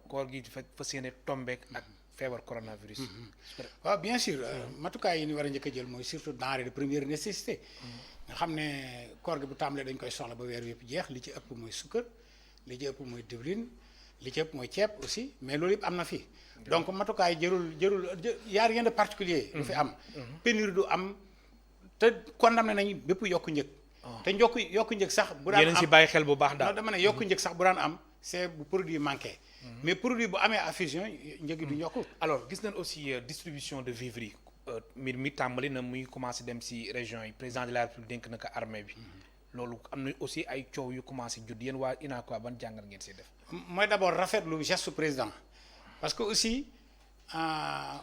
A: koor gi fas yéene tombeek ak feebar coronavirus.
B: waaw bien sûr matukaay yi ñu war a njëkk a jël mooy surtout denrée de première nécessité. nga xam ne koor gi bu tàmbalee dañ koy soxla ba weer yëpp jeex li ci ëpp mooy sukkar li ci ëpp mooy diwlin li ci ëpp mooy ceeb aussi mais loolu yëpp am na fi. donc matukaay jërul y a rien de particulier lu fi am. pénurie du am te condamné nañu bépp yokku njëg. te yokku njëg sax. bu daan am
A: yéen si bàyyi xel bu baax daal.
B: non dama ne yokku njëg sax bu daan am c'est bu produit manqué. mais produit bu amee affusion njëg yi du yokku.
A: alors gis nañ aussi distribution de vivres yi mbir mi tàmbali na muy commencé dem si région yi président de la république dénk na ko armée bi. loolu am na aussi ay coow yu commencé judd yéen waa UNACOIS ban jàngat ngeen si def.
B: mooy d'abord rafetlu geste président parce que aussi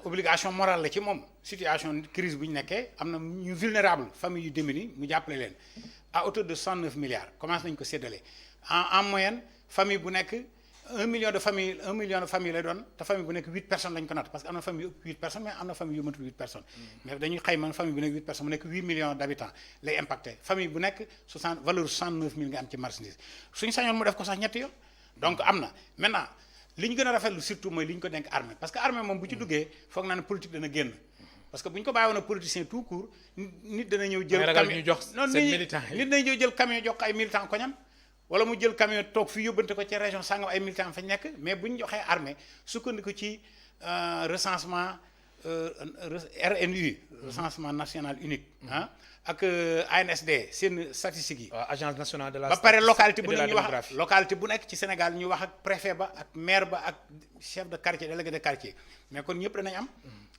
B: obligation morale la ci moom situation crise bu ñu nekkee am na ñu vulnérable famille yu démunies mu jàppale leen à hauteur de 109 milliards commencé nañu ko séddale en moyenne famille bu nekk 1 million de famille lay doon te famille bu nekk 8 personnes lañ ko natt parce que am na famille yu ëpp 8 personnes mais am na famille yu matul 8 personnes. mais dañuy xayma famille bu nekk 8 personnes mu nekk 8 millions d'habitants lay impacté famille bu nekk valeur 69 000 nga am ci marchandise suñu sañoon mu def ko sax ñetti yoon. donc am na maintenant li ñu gën a rafetlu surtout mooy li ñu ko denk armée parce que armée moom bu ci duggee foog naa ne politique dana génn. parce que bu ñu ko bàyyiwoon a politicien tout court nit dana ñëw jël camion nit dana ñëw jël camion jox ko ay militants koñam wala mu jël camion toog fii yóbbante ko ci région sangam ay militants fañ nekk mais bu ñu joxee armée sukkandiku ci recensement RNU recensement national unique ak ANSD seen statistiques yi.
A: agence nationale de la
B: ba pare localité bu nekk ñu wax localité bu nekk ci Sénégal ñu wax ak préfet ba ak maire ba ak chef de quartier délégué de quartier mais kon ñëpp danañ am.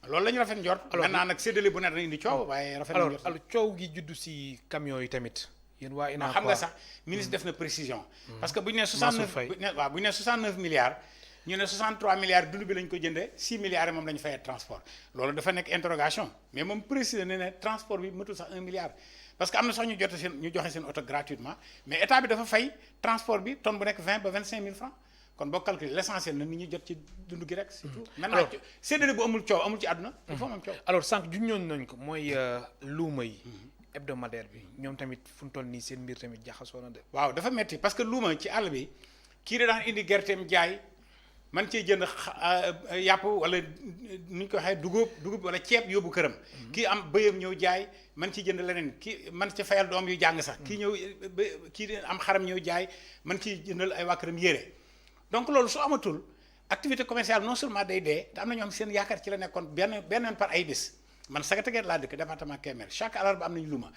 B: loolu la ñu rafet njort. alors maintenant nag séddale bu nekk dana indi coow waaye rafet na njort.
A: alors coow gi juddu si camion yi tamit. yéen waa UNACOIS
B: xam nga sax ministre def na précision. parce que bu ñu nee 69 milliards. ñu ne 63 milliards dund bi lañ ko jëndee 6 milliards yi moom la ñu fayee transport loolu dafa nekk interrogation mais moom préciser ne transport bi matul sax 1 milliard parce que am na sax ñu joxe seen oto gratuitement mais état bi dafa fay transport bi tonne bu nekk 20 ba 25 000 francs kon boo calculer l'essentiel na nit ñi jot ci dund gi rek surtout maintenant séddale bu amul coow amul ci àdduna il faut am coow
A: alors sànq juñoon nañ ko mooy luuma yi hebdomadaire bi ñoom tamit fu mu toll nii seen mbir tamit jaxasoo na de
B: waaw dafa metti parce que luuma ci àll bi kii da daan indi gerteem jaay man cee jënd yàpp wala nu ñu ko waxee dugub wala ceeb yóbbu këram. kii am bëyam ñëw jaay man ci jënd leneen kii man ci fayal doom yu jàng sax. kii ñëw kii am xaram ñëw jaay man ci jëndal ay waa këram yére donc loolu su amatul activité commerciale non seulement day dee te am na ñoo xam seen yaakaar ci la nekkoon benn par ay bis man Sagataguère laa dëkk département Kébémer chaque alarba am nañu luma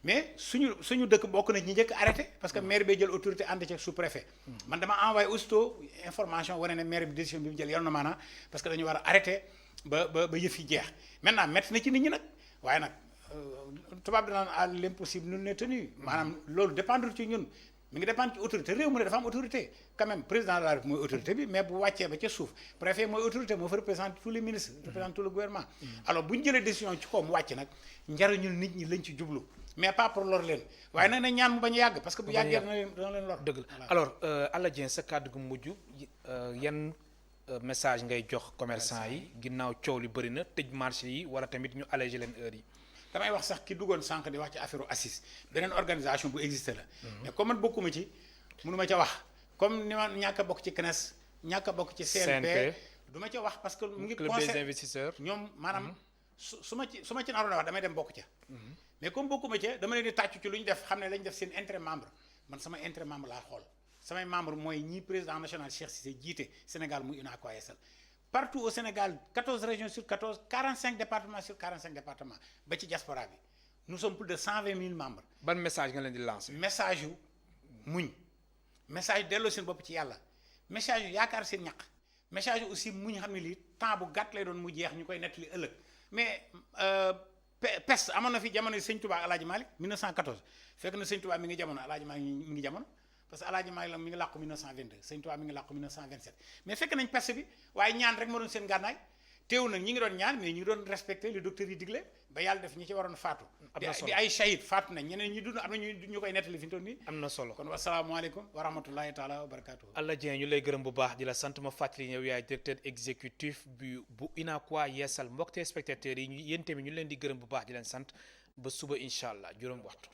B: mais suñu dëkk bokk na ñi njëkk arrêté parce que maire bay jël autorité ànd ci sous préfet man dama envoyé aussitôt information wane ne maire bi décision bi mu jël yal na maanaam parce que dañu war a arrêté ba yëf yi jeex maintenant métti na ci nit ñi nag waaye nag tubaab danaan à l'impossible nul n'est tenu maanaam loolu dépendre ci ñun mi ngi dépendre ci autorité réew mu ne dafa am autorité quand même président de la République mooy autorité bi mais bu wàccee ba ca suuf préfet mooy autorité moo fa représente tous les ministres représente tout le gouvernement alors bu ñu jëlee décision ci kaw mu wàcc nag njariñul nit ñi lañ ci jublu mais pas pour lor leen waaye nag nañ ñaan mu bañ a yàgg parce que bu yàggee dana leen lor
A: dëgg la alors Alla Dieng sa kàddu gu mujj yan message ngay jox commerçant yi ginnaaw coow li bëri na tëj marché yi wala tamit ñu allégé leen heure yi
B: damay wax sax ki duggoon sànq di wax ci affaire assise beneen organisation bu existé la mais comme man bokkuma ci mënuma ca wax comme ni ma ñàkk a bokk ci CNES ñàkk a bokk ci CNP du ma ca wax parce que mu ngi
A: club des investisseurs
B: ñoom maanaam su ma ci naroon a wax damay dem bokk ca mais comme bokkuma ca dama leen di tàccu ci lu ñu def xam ne lañ def seen intérêt membre man sama intérêt membre laa xool samay membre mooy ñi président national Cheikh Cissé jiite Sénégal muy UNACOIS Yessal partout au Sénégal 14 régions sur 14 45 départements sur 45 départements ba ci diaspora bi nous sommes plus de 120 000 membres.
A: ban message nga leen di lancer.
B: message yu muñ message delloo seen bopp ci yàlla message yu yaakaar seen ñaq message yu aussi muñ xam ne lii temps bu gàtt lay doon mu jeex ñu koy nettali ëllëg mais peste amoon na fi jamono Sëñ Touba Alaaji Malick 1914 fekk na Sëñ Touba mi ngi jamono Alaaji Malick mi ngi jamono. parce que Alaaji Maalik la mi ngi làqu 1922 Sëñ Tuubaa mi ngi làqu 1927 mais fekk nañ peste bi waaye ñaan rek moo doon seen gànnaay teewul nag ñi ngi doon ñaan mais ñi ngi doon respecté li docteur yi digle ba yàlla def ñi ci waroon faatu di ay shahid faatu nañ ñeneen ñi dund am na ñu koy nettali fi ñu toll nii
A: am na solo
B: kon wasalaamaaleykum wa rahmatullahi taala wa barakatuhu
A: Alla Dieng ñu lay gërëm bu baax di la sant ma fàttali yow yaay directeur exécutif bu UNACOIS Yessal mbokk téléspectateurs yi yéen tamit ñu leen di gërëm bu baax di leen sant ba suba incha allah juróom waxtu